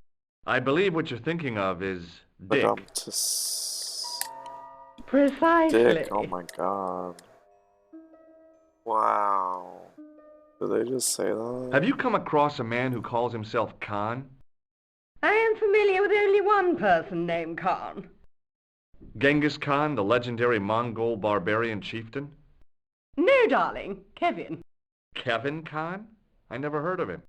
I believe what you're thinking of is Dick. Precisely. Dick. Oh my God. Wow. Did they just say that? Have you come across a man who calls himself Khan? I am familiar with only one person named Khan. Genghis Khan, the legendary Mongol barbarian chieftain? No, darling. Kevin. Kevin Khan? I never heard of him.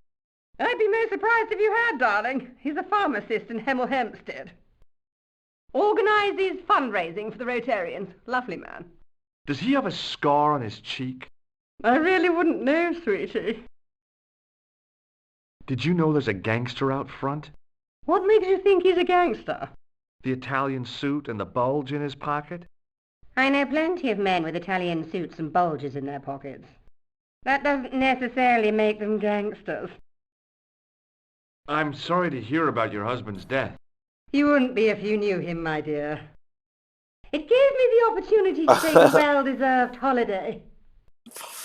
I'd be most surprised if you had, darling. He's a pharmacist in Hemel Hempstead. Organises fundraising for the Rotarians. Lovely man. Does he have a scar on his cheek? I really wouldn't know, sweetie. Did you know there's a gangster out front? What makes you think he's a gangster? The Italian suit and the bulge in his pocket? I know plenty of men with Italian suits and bulges in their pockets. That doesn't necessarily make them gangsters. I'm sorry to hear about your husband's death. You wouldn't be if you knew him, my dear. It gave me the opportunity to take a well-deserved holiday.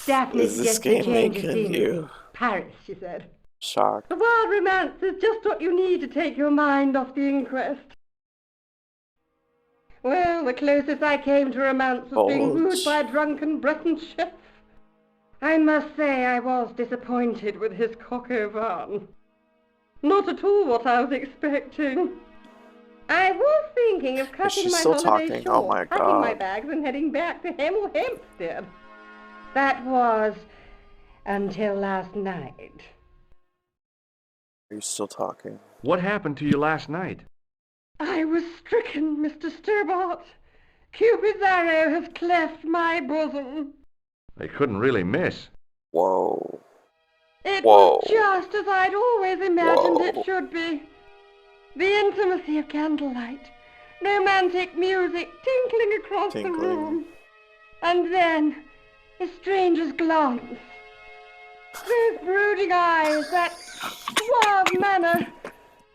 Daphne Is this suggested game change of making scenery. you Paris, she said. shocked? The wild romance is just what you need to take your mind off the inquest. Well, the closest I came to romance was being wooed by a drunken Breton chef. I must say I was disappointed with his coq au vin. Not at all what I was expecting. I was thinking of cutting she my still holiday talking? short, Oh my packing my God. bags and heading back to Hemel Hempstead. That was until last night. Are you still talking? What happened to you last night? I was stricken, Mr. Stobart. Cupid's arrow has cleft my bosom. They couldn't really miss. Whoa. It Whoa. was just as I'd always imagined Whoa. it should be. The intimacy of candlelight, romantic music tinkling across the room, and then a stranger's glance. Those brooding eyes, that suave manner,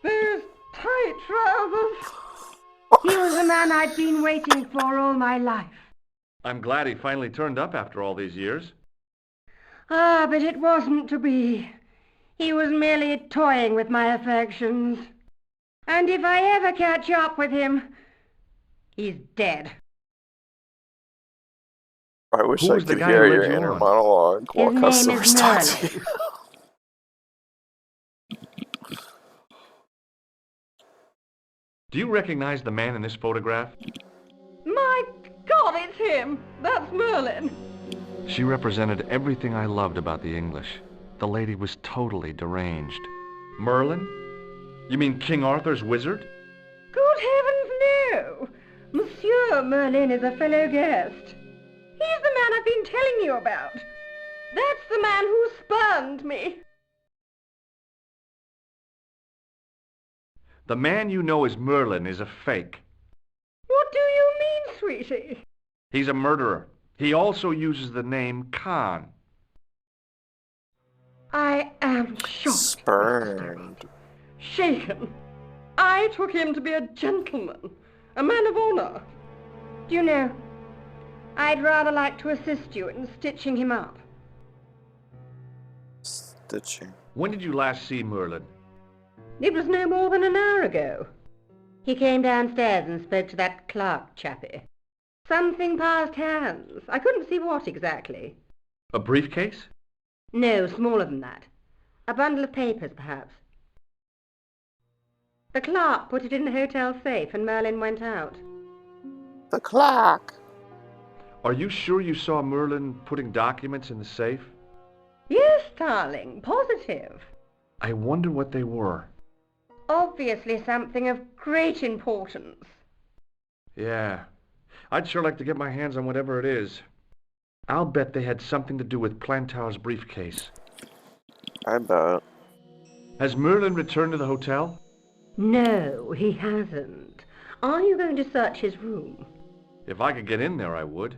those tight trousers. He was the man I'd been waiting for all my life. I'm glad he finally turned up after all these years. Ah, but it wasn't to be. He was merely toying with my affections. And if I ever catch up with him, he's dead. I wish Who I was the could guy hear who your led you inner on? monologue while His name customers is talk to you. Do you recognize the man in this photograph? My God, it's him! That's Merlin! She represented everything I loved about the English. The lady was totally deranged. Merlin? You mean King Arthur's wizard? Good heavens, no! Monsieur Merlin is a fellow guest. He's the man I've been telling you about. That's the man who spurned me. The man you know as Merlin is a fake. What do you mean, sweetie? He's a murderer. He also uses the name Khan. I am shocked. Spurned. Shaken. I took him to be a gentleman, a man of honor. Do you know, I'd rather like to assist you in stitching him up. Stitching. When did you last see Merlin? It was no more than an hour ago. He came downstairs and spoke to that clerk chappie. Something passed hands. I couldn't see what exactly. A briefcase? No, smaller than that. A bundle of papers, perhaps. The clerk put it in the hotel safe and Merlin went out. The clerk. Are you sure you saw Merlin putting documents in the safe? Yes, darling, positive. I wonder what they were. Obviously something of great importance. Yeah. I'd sure like to get my hands on whatever it is. I'll bet they had something to do with Plantow's briefcase. I bet. Has Merlin returned to the hotel? No, he hasn't. Are you going to search his room? If I could get in there, I would.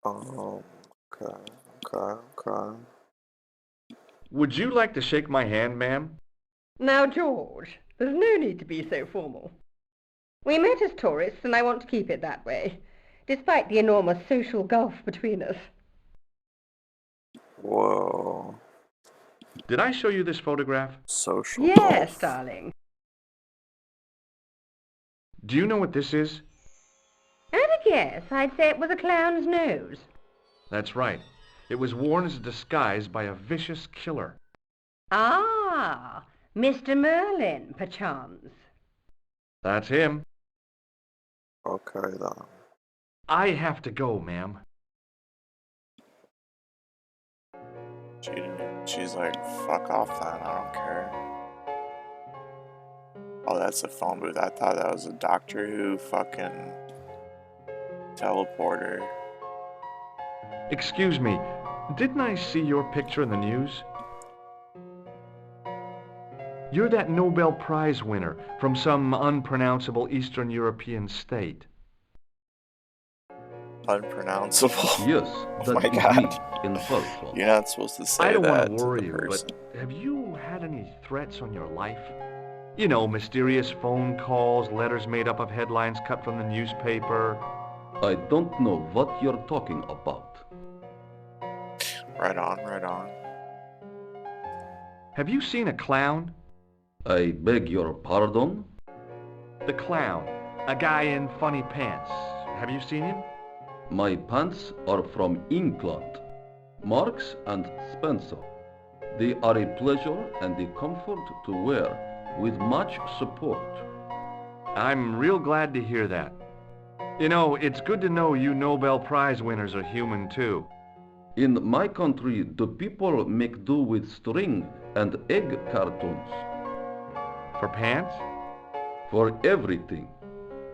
Oh, okay. Would you like to shake my hand, ma'am? Now, George, there's no need to be so formal. We met as tourists, and I want to keep it that way, despite the enormous social gulf between us. Whoa. Did I show you this photograph? Social Yes, gulf. darling. Do you know what this is? At a guess, I'd say it was a clown's nose. That's right. It was worn as a disguise by a vicious killer. Ah, Mr. Merlin, perchance. That's him. Okay, then. I have to go, ma'am. She's like, fuck off then, I don't care. Oh, that's a phone booth. I thought that was a Doctor Who fucking teleporter. Excuse me, didn't I see your picture in the news? You're that Nobel Prize winner from some unpronounceable Eastern European state. Unpronounceable. Yes, Oh my that is God. me in person. You're not supposed to say I don't that want to worry to you, the person. but have you had any threats on your life? You know, mysterious phone calls, letters made up of headlines cut from the newspaper. I don't know what you're talking about. Right on, right on. Have you seen a clown? I beg your pardon? The clown. A guy in funny pants. Have you seen him? My pants are from England. Marks and Spencer. They are a pleasure and a comfort to wear, with much support. I'm real glad to hear that. You know, it's good to know you Nobel Prize winners are human too. In my country, the people make do with string and egg cartoons. For pants? For everything.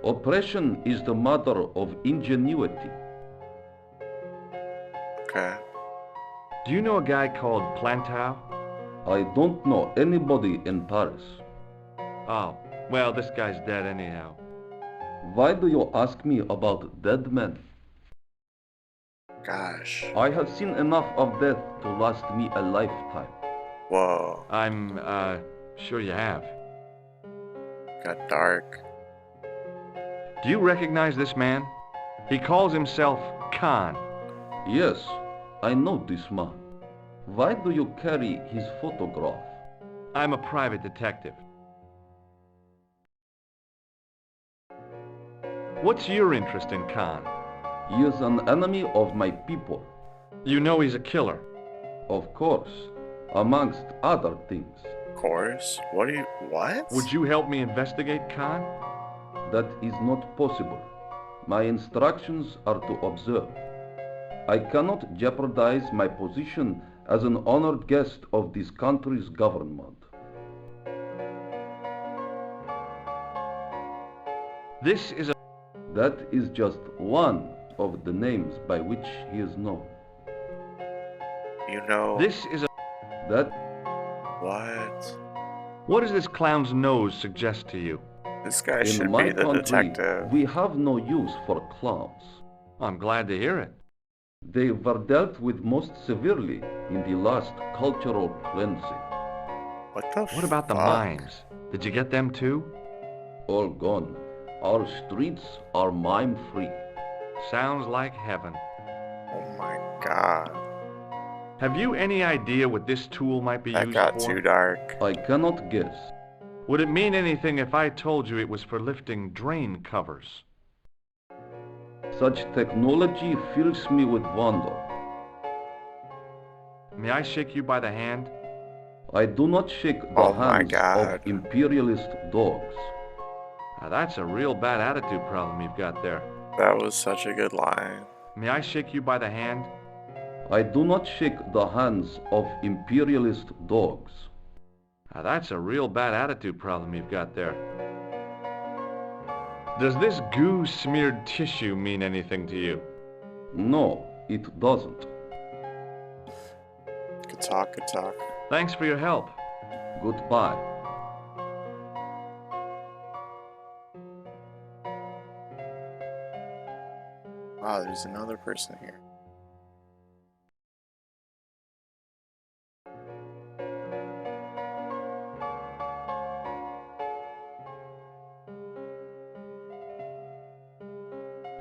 Oppression is the mother of ingenuity. Okay. Do you know a guy called Plantow? I don't know anybody in Paris. Oh, well, this guy's dead anyhow. Why do you ask me about dead men? Gosh. I have seen enough of death to last me a lifetime. Whoa. I'm, sure you have. Got dark. Do you recognize this man? He calls himself Khan. Yes, I know this man. Why do you carry his photograph? I'm a private detective. What's your interest in Khan? He is an enemy of my people. You know he's a killer. Of course, amongst other things. Of course. What? Would you help me investigate Khan? That is not possible. My instructions are to observe. I cannot jeopardize my position as an honored guest of this country's government. This is a... That is just one of the names by which he is known. You know... This is a... That... What? What does this clown's nose suggest to you? This guy In should my be the country, detective. we have no use for clowns. I'm glad to hear it. They were dealt with most severely in the last cultural cleansing. What about the mimes? Did you get them too? All gone. Our streets are mime-free. Sounds like heaven. Oh my god. Have you any idea what this tool might be used for? That got too dark. I cannot guess. Would it mean anything if I told you it was for lifting drain covers? Such technology fills me with wonder. May I shake you by the hand? I do not shake the hands of imperialist dogs. Now that's a real bad attitude problem you've got there. That was such a good line. May I shake you by the hand? I do not shake the hands of imperialist dogs. Now that's a real bad attitude problem you've got there. Does this goo-smeared tissue mean anything to you? No, it doesn't. Good talk, good talk. Thanks for your help. Goodbye. Wow, there's another person here.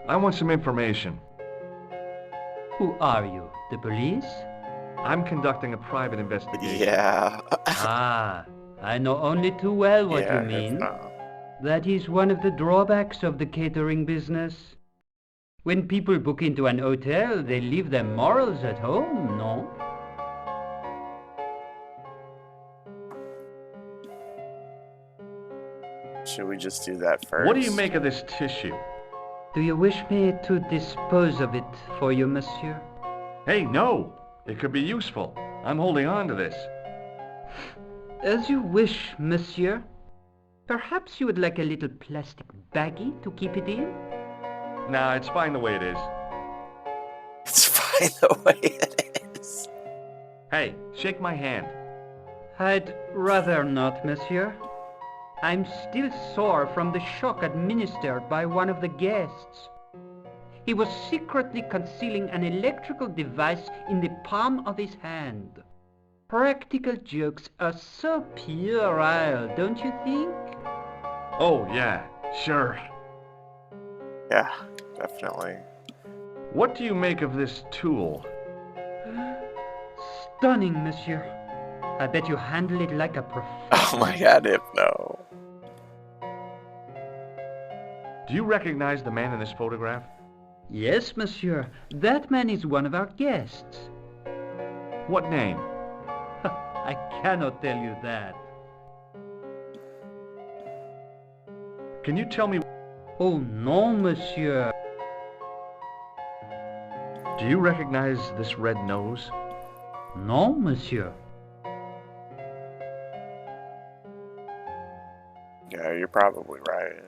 I want some information. Who are you? The police? I'm conducting a private investigation. Yeah. Ah, I know only too well what you mean. That is one of the drawbacks of the catering business. When people book into an hotel, they leave their morals at home, no? Should we just do that first? What do you make of this tissue? Do you wish me to dispose of it for you, monsieur? Hey, no! It could be useful. I'm holding on to this. As you wish, monsieur. Perhaps you would like a little plastic baggie to keep it in? Nah, it's fine the way it is. It's fine the way it is. Hey, shake my hand. I'd rather not, monsieur. I'm still sore from the shock administered by one of the guests. He was secretly concealing an electrical device in the palm of his hand. Practical jokes are so puerile, don't you think? Oh, yeah, sure. Yeah, definitely. What do you make of this tool? Stunning, monsieur. I bet you handle it like a professional. Oh my god, Hypno. Do you recognize the man in this photograph? Yes, monsieur. That man is one of our guests. What name? I cannot tell you that. Can you tell me... Oh, no, monsieur. Do you recognize this red nose? No, monsieur. Yeah, you're probably right.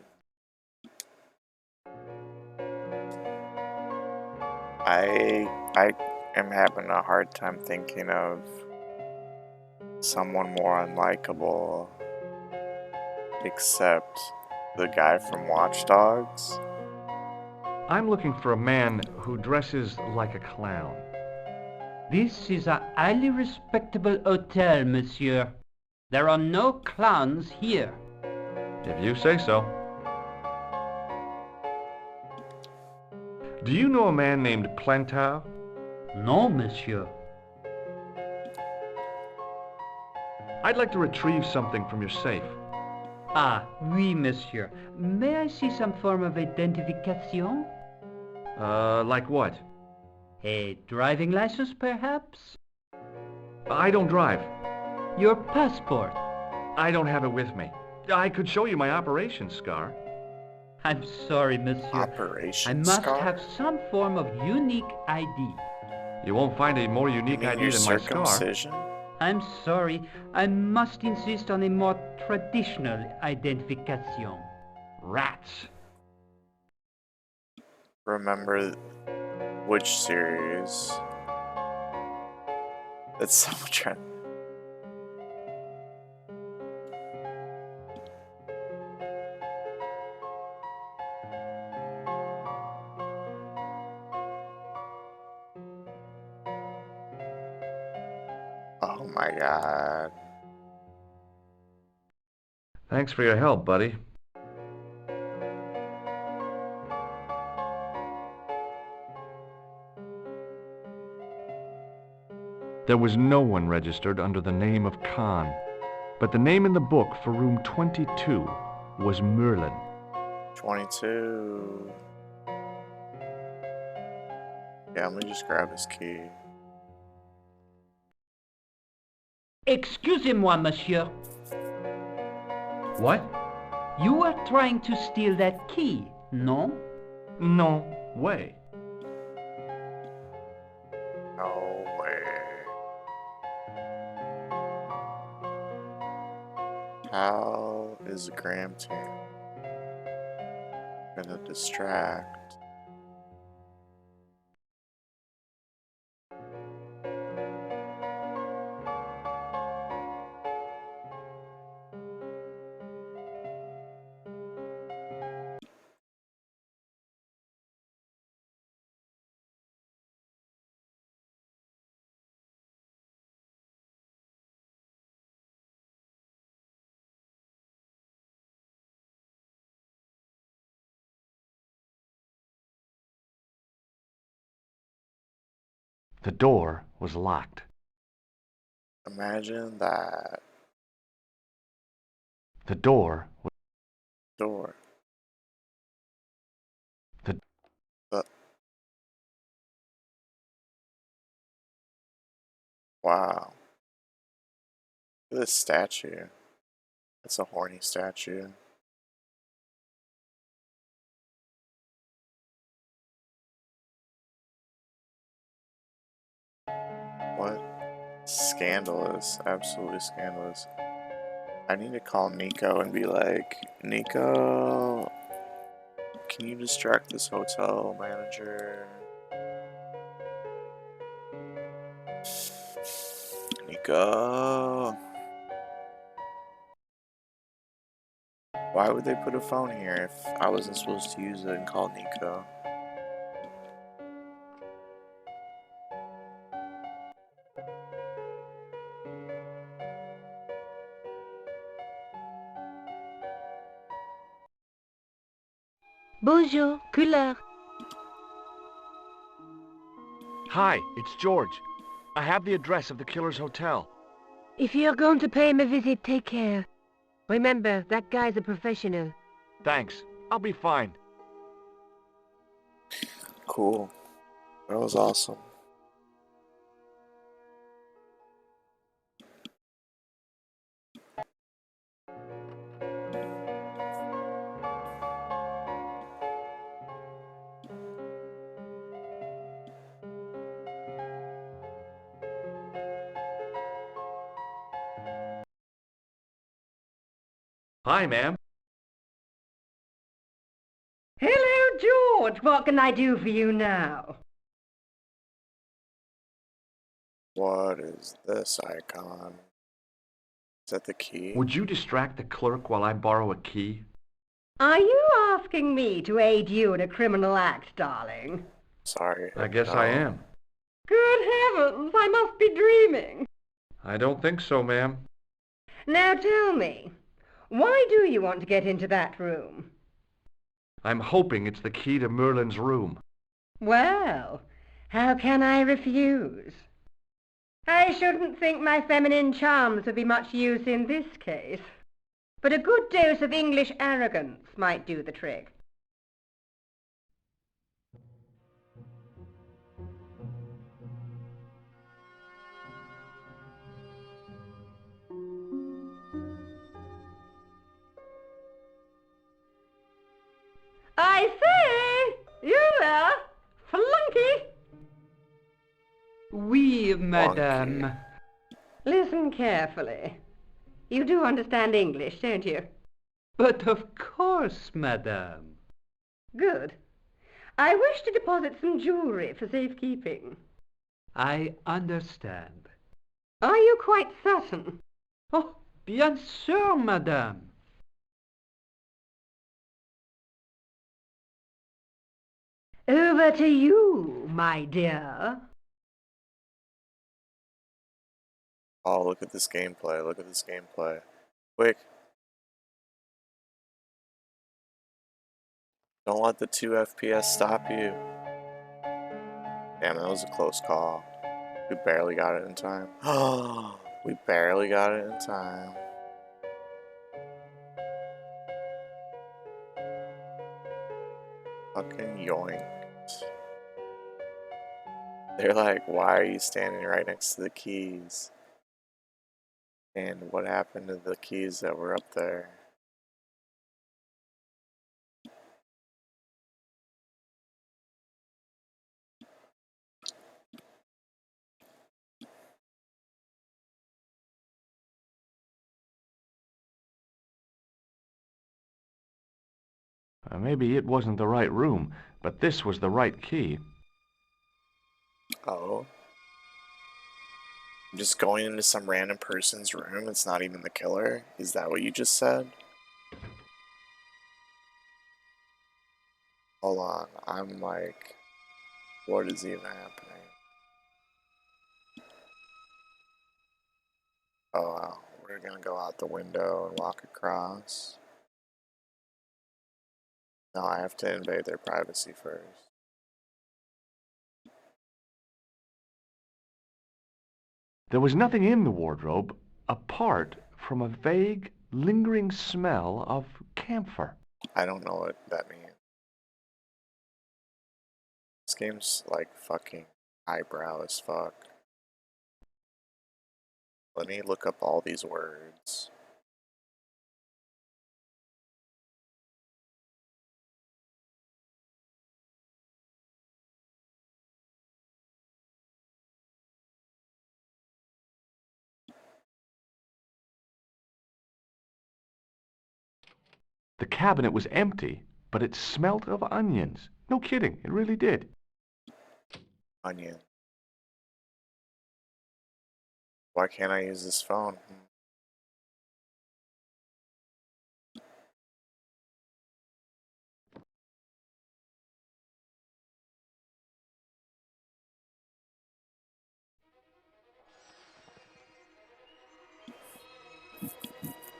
I am having a hard time thinking of someone more unlikable except the guy from Watch Dogs. I'm looking for a man who dresses like a clown. This is a highly respectable hotel, monsieur. There are no clowns here. If you say so. Do you know a man named Plantar? No, monsieur. I'd like to retrieve something from your safe. Ah, oui, monsieur. May I see some form of identification? Like what? A driving license, perhaps? I don't drive. Your passport? I don't have it with me. I could show you my operation scar. I'm sorry, monsieur. Operation I must scar? have some form of unique ID. You won't find a more unique You mean ID your than my scar. circumcision? I'm sorry. I must insist on a more traditional identification. Rats. Remember which series? That's so much. Oh my god. Thanks for your help, buddy. There was no one registered under the name of Khan, but the name in the book for room 22 was Merlin. 22. Yeah, let me just grab his key. Excusez-moi, monsieur. What? You were trying to steal that key, no? No way. No way. How is Graham team gonna distract? The door was locked. Imagine that The door was... door. The... Wow. Look at this statue. It's a horny statue. What? Scandalous. Absolutely scandalous. I need to call Nico and be like, Nico, can you distract this hotel manager? Nico. Why would they put a phone here if I wasn't supposed to use it and call Nico? Bonjour, couleur. Hi, it's George. I have the address of the killer's hotel. If you're going to pay him a visit, take care. Remember, that guy's a professional. Thanks. I'll be fine. Cool. That was awesome. Hi, ma'am. Hello, George. What can I do for you now? What is this icon? Is that the key? Would you distract the clerk while I borrow a key? Are you asking me to aid you in a criminal act, darling? Sorry. I guess I am. Good heavens, I must be dreaming. I don't think so, ma'am. Now tell me, Why do you want to get into that room? I'm hoping it's the key to Merlin's room. Well, how can I refuse? I shouldn't think my feminine charms would be much use in this case, but a good dose of English arrogance might do the trick. I say! You there! Flunky! Oui, madame. Listen carefully. You do understand English, don't you? But of course, madame. Good. I wish to deposit some jewellery for safekeeping. I understand. Are you quite certain? Oh, bien sûr, madame. Over to you, my dear. Oh, look at this gameplay. Look at this gameplay. Quick. Don't let the 2 FPS stop you. Damn, that was a close call. We barely got it in time. Oh, we barely got it in time. Fucking yoinked. They're like, why are you standing right next to the keys? And what happened to the keys that were up there? Maybe it wasn't the right room, but this was the right key. Oh. I'm just going into some random person's room, it's not even the killer? Is that what you just said? Hold on, I'm like, what is even happening? Oh wow, we're gonna go out the window and walk across. No, I have to invade their privacy first. There was nothing in the wardrobe apart from a vague, lingering smell of camphor. I don't know what that means. This game's like fucking eyebrow as fuck. Let me look up all these words. The cabinet was empty, but it smelt of onions. No kidding, it really did. Onion. Why can't I use this phone?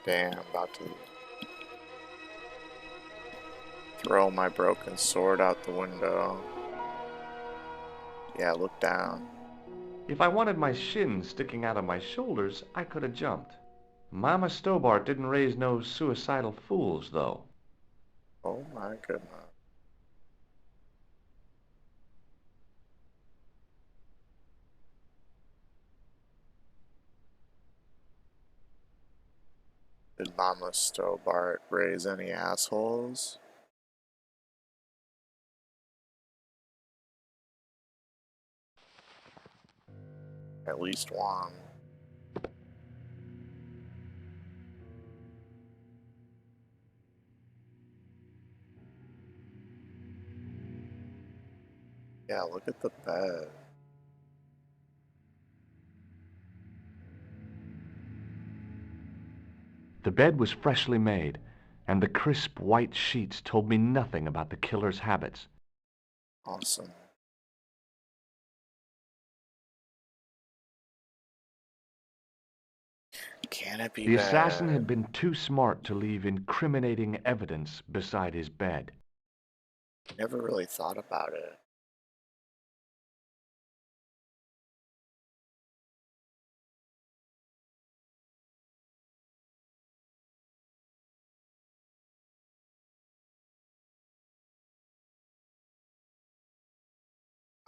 Damn, about to throw my broken sword out the window. Yeah, look down. If I wanted my shins sticking out of my shoulders, I could have jumped. Mama Stobart didn't raise no suicidal fools, though. Oh my goodness. Did Mama Stobart raise any assholes? At least one. Yeah, look at the bed. The bed was freshly made, and the crisp white sheets told me nothing about the killer's habits. Awesome. Can it be The bad? assassin had been too smart to leave incriminating evidence beside his bed. Never really thought about it.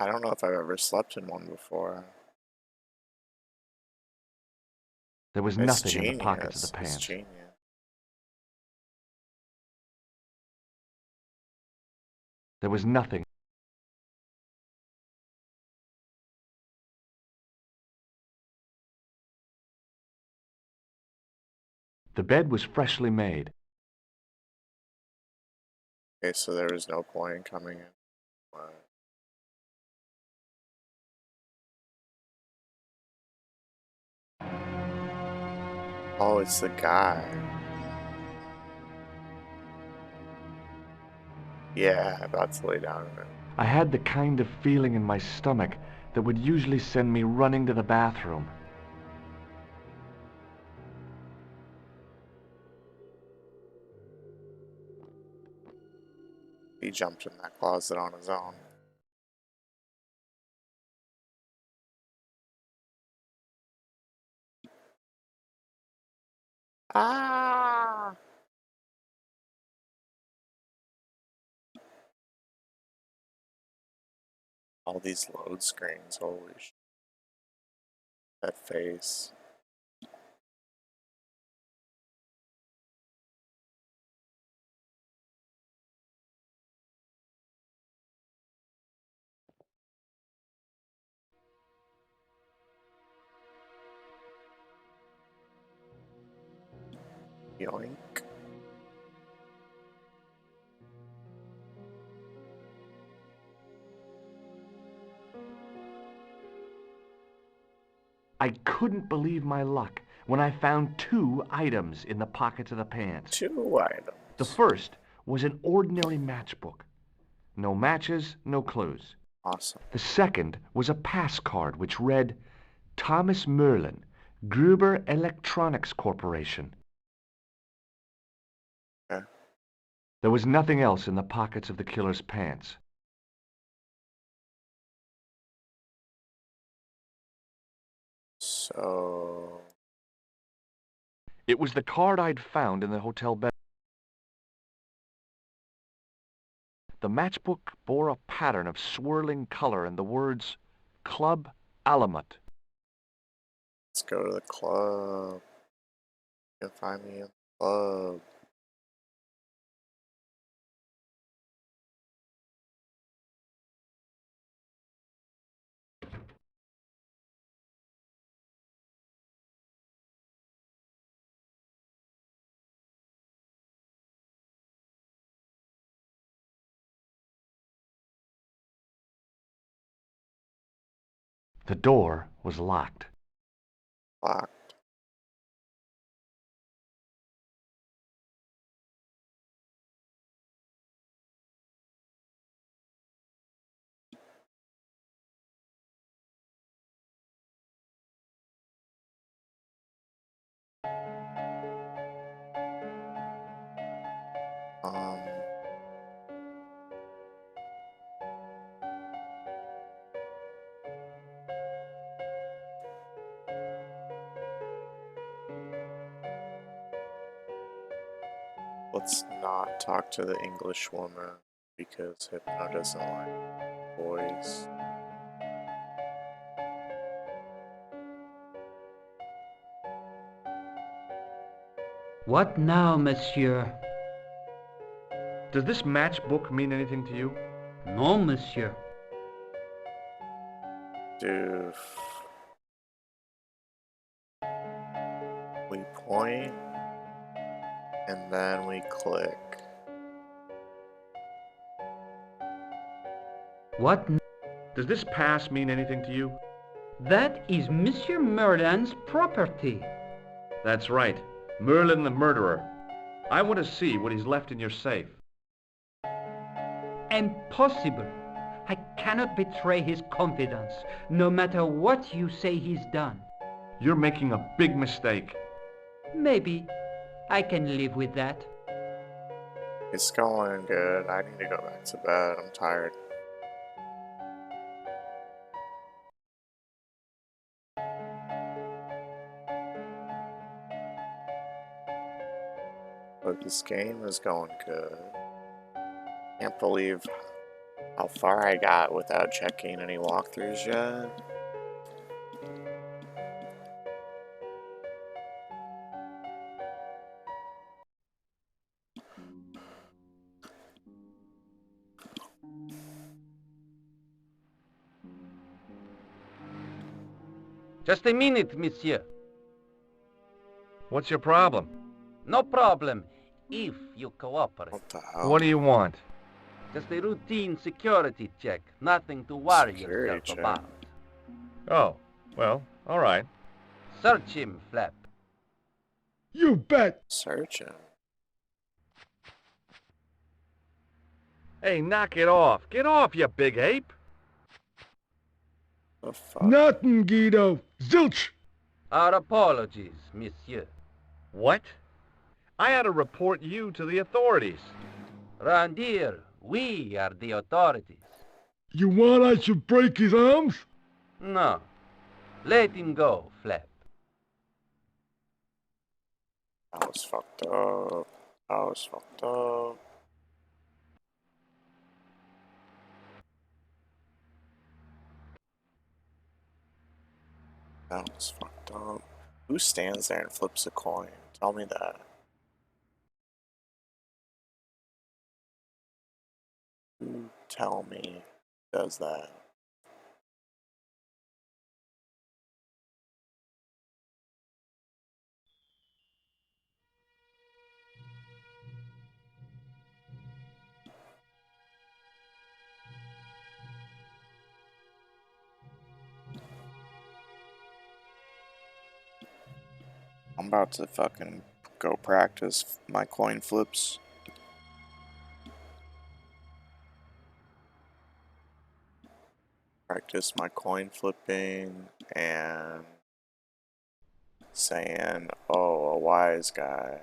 I don't know if I've ever slept in one before. There was It's nothing genius. in the pockets of the It's pants. genius. There was nothing. The bed was freshly made. Okay, so there was no point in coming in. What? Oh, it's the guy. Yeah, about to lay down in it. I had the kind of feeling in my stomach that would usually send me running to the bathroom. He jumped in that closet on his own. Ah! All these load screens, holy shit. That face. Yoink. I couldn't believe my luck when I found 2 items in the pockets of the pants. 2 items. The first was an ordinary matchbook. No matches, no clues. Awesome. The second was a pass card which read, Thomas Merlin, Gruber Electronics Corporation. Okay. There was nothing else in the pockets of the killer's pants. So... It was the card I'd found in the hotel bed. The matchbook bore a pattern of swirling color and the words, Club Alamut. Let's go to the club. You can find me in the club. The door was locked. Locked. Um... Let's not talk to the English woman because Hypno doesn't like boys. What now, monsieur? Does this matchbook mean anything to you? No, monsieur. Doof. We point, and then we click. What? Does this pass mean anything to you? That is Monsieur Merlin's property. That's right. Merlin the murderer. I want to see what he's left in your safe. Impossible. I cannot betray his confidence, no matter what you say he's done. You're making a big mistake. Maybe. I can live with that. It's going good. I need to go back to bed. I'm tired. But this game is going good. Can't believe how far I got without checking any walkthroughs yet. Just a minute, monsieur. What's your problem? No problem, if you cooperate. What the hell? What do you want? Just a routine security check. Nothing to worry Security yourself check. about. Oh, well, all right. Search him, Flap. You bet. Search him. Hey, knock it off. Get off, you big ape. The fuck? Nothing, Guido. Zilch. Our apologies, monsieur. What? I had to report you to the authorities. Round here, we are the authorities. You want I should break his arms? No. Let him go, Flap. That was fucked up. That was fucked up. That was fucked up. Who stands there and flips a coin? Tell me that. Who tell me does that? I'm about to fucking go practice my coin flips. Practice my coin flipping and saying, oh, a wise guy.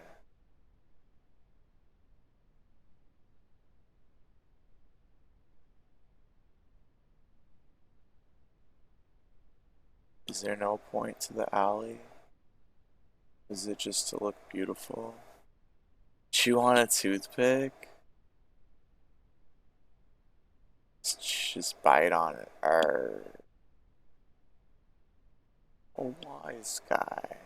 Is there no point to the alley? Is it just to look beautiful? Chew on a toothpick? Just bite on it. Arr. A wise guy.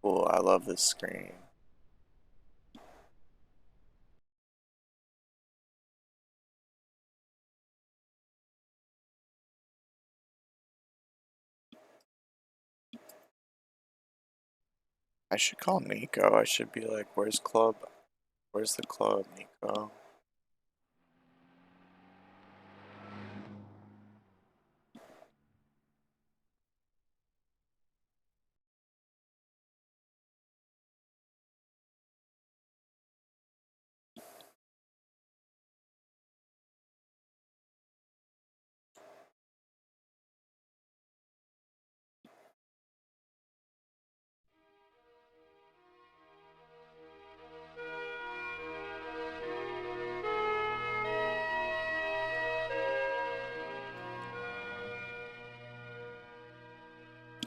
Cool, I love this screen. I should call Nico. I should be like, where's club? Where's the club, Nico?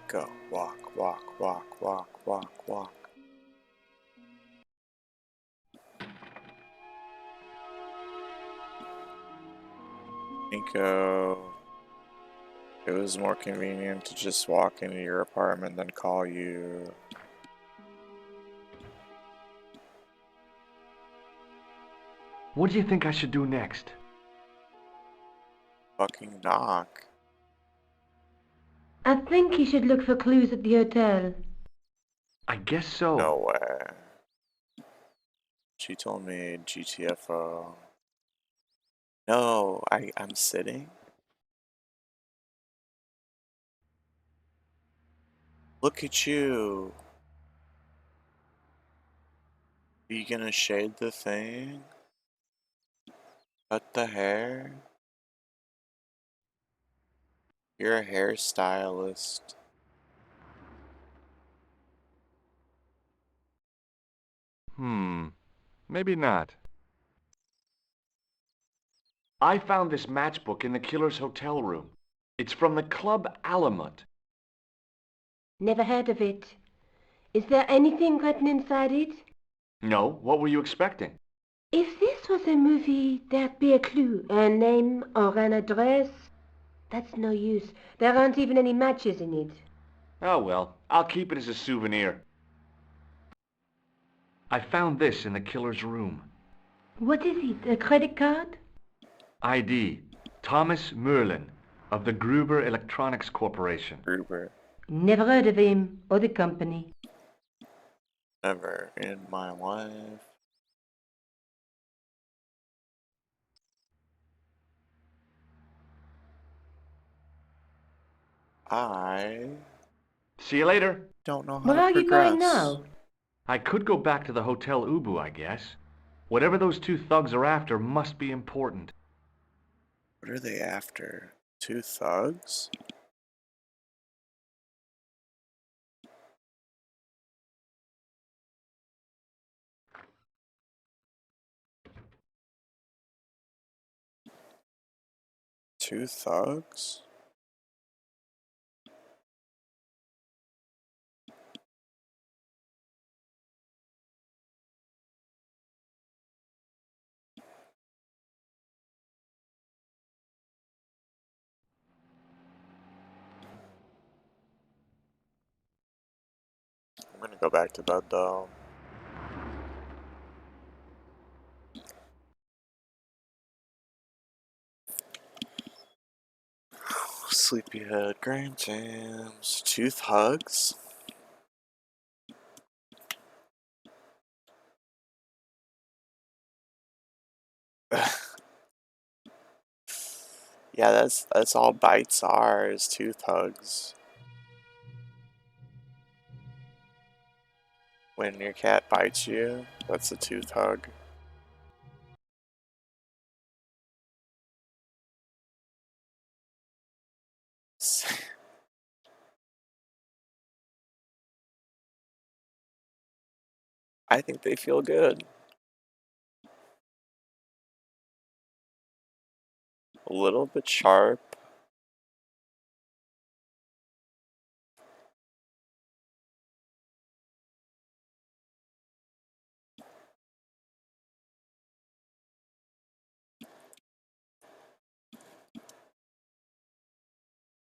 Go. Walk, walk, walk, walk, walk, walk. Nico, it was more convenient to just walk into your apartment than call you. What do you think I should do next? Fucking knock. I think you should look for clues at the hotel. I guess so. No way. She told me GTFO. No, I'm sitting. Look at you. Are you gonna shade the thing? Cut the hair? You're a hairstylist. Maybe not. I found this matchbook in the killer's hotel room. It's from the Club Alamut. Never heard of it. Is there anything written inside it? No, what were you expecting? If this was a movie, there'd be a clue, a name or an address. That's no use. There aren't even any matches in it. Oh well, I'll keep it as a souvenir. I found this in the killer's room. What is it, a credit card? ID, Thomas Merlin, of the Gruber Electronics Corporation. Gruber. Never heard of him or the company. Never in my life. See you later. Don't know how Where to are you progress. going now? I could go back to the Hotel Ubu, I guess. Whatever those two thugs are after must be important. What are they after? Two thugs? Two thugs? I'm gonna go back to bed though. Sleepyhead, Grand Jams, two thugs? Yeah, that's all bites are, is two thugs. When your cat bites you, that's a tooth hug. I think they feel good. A little bit sharp,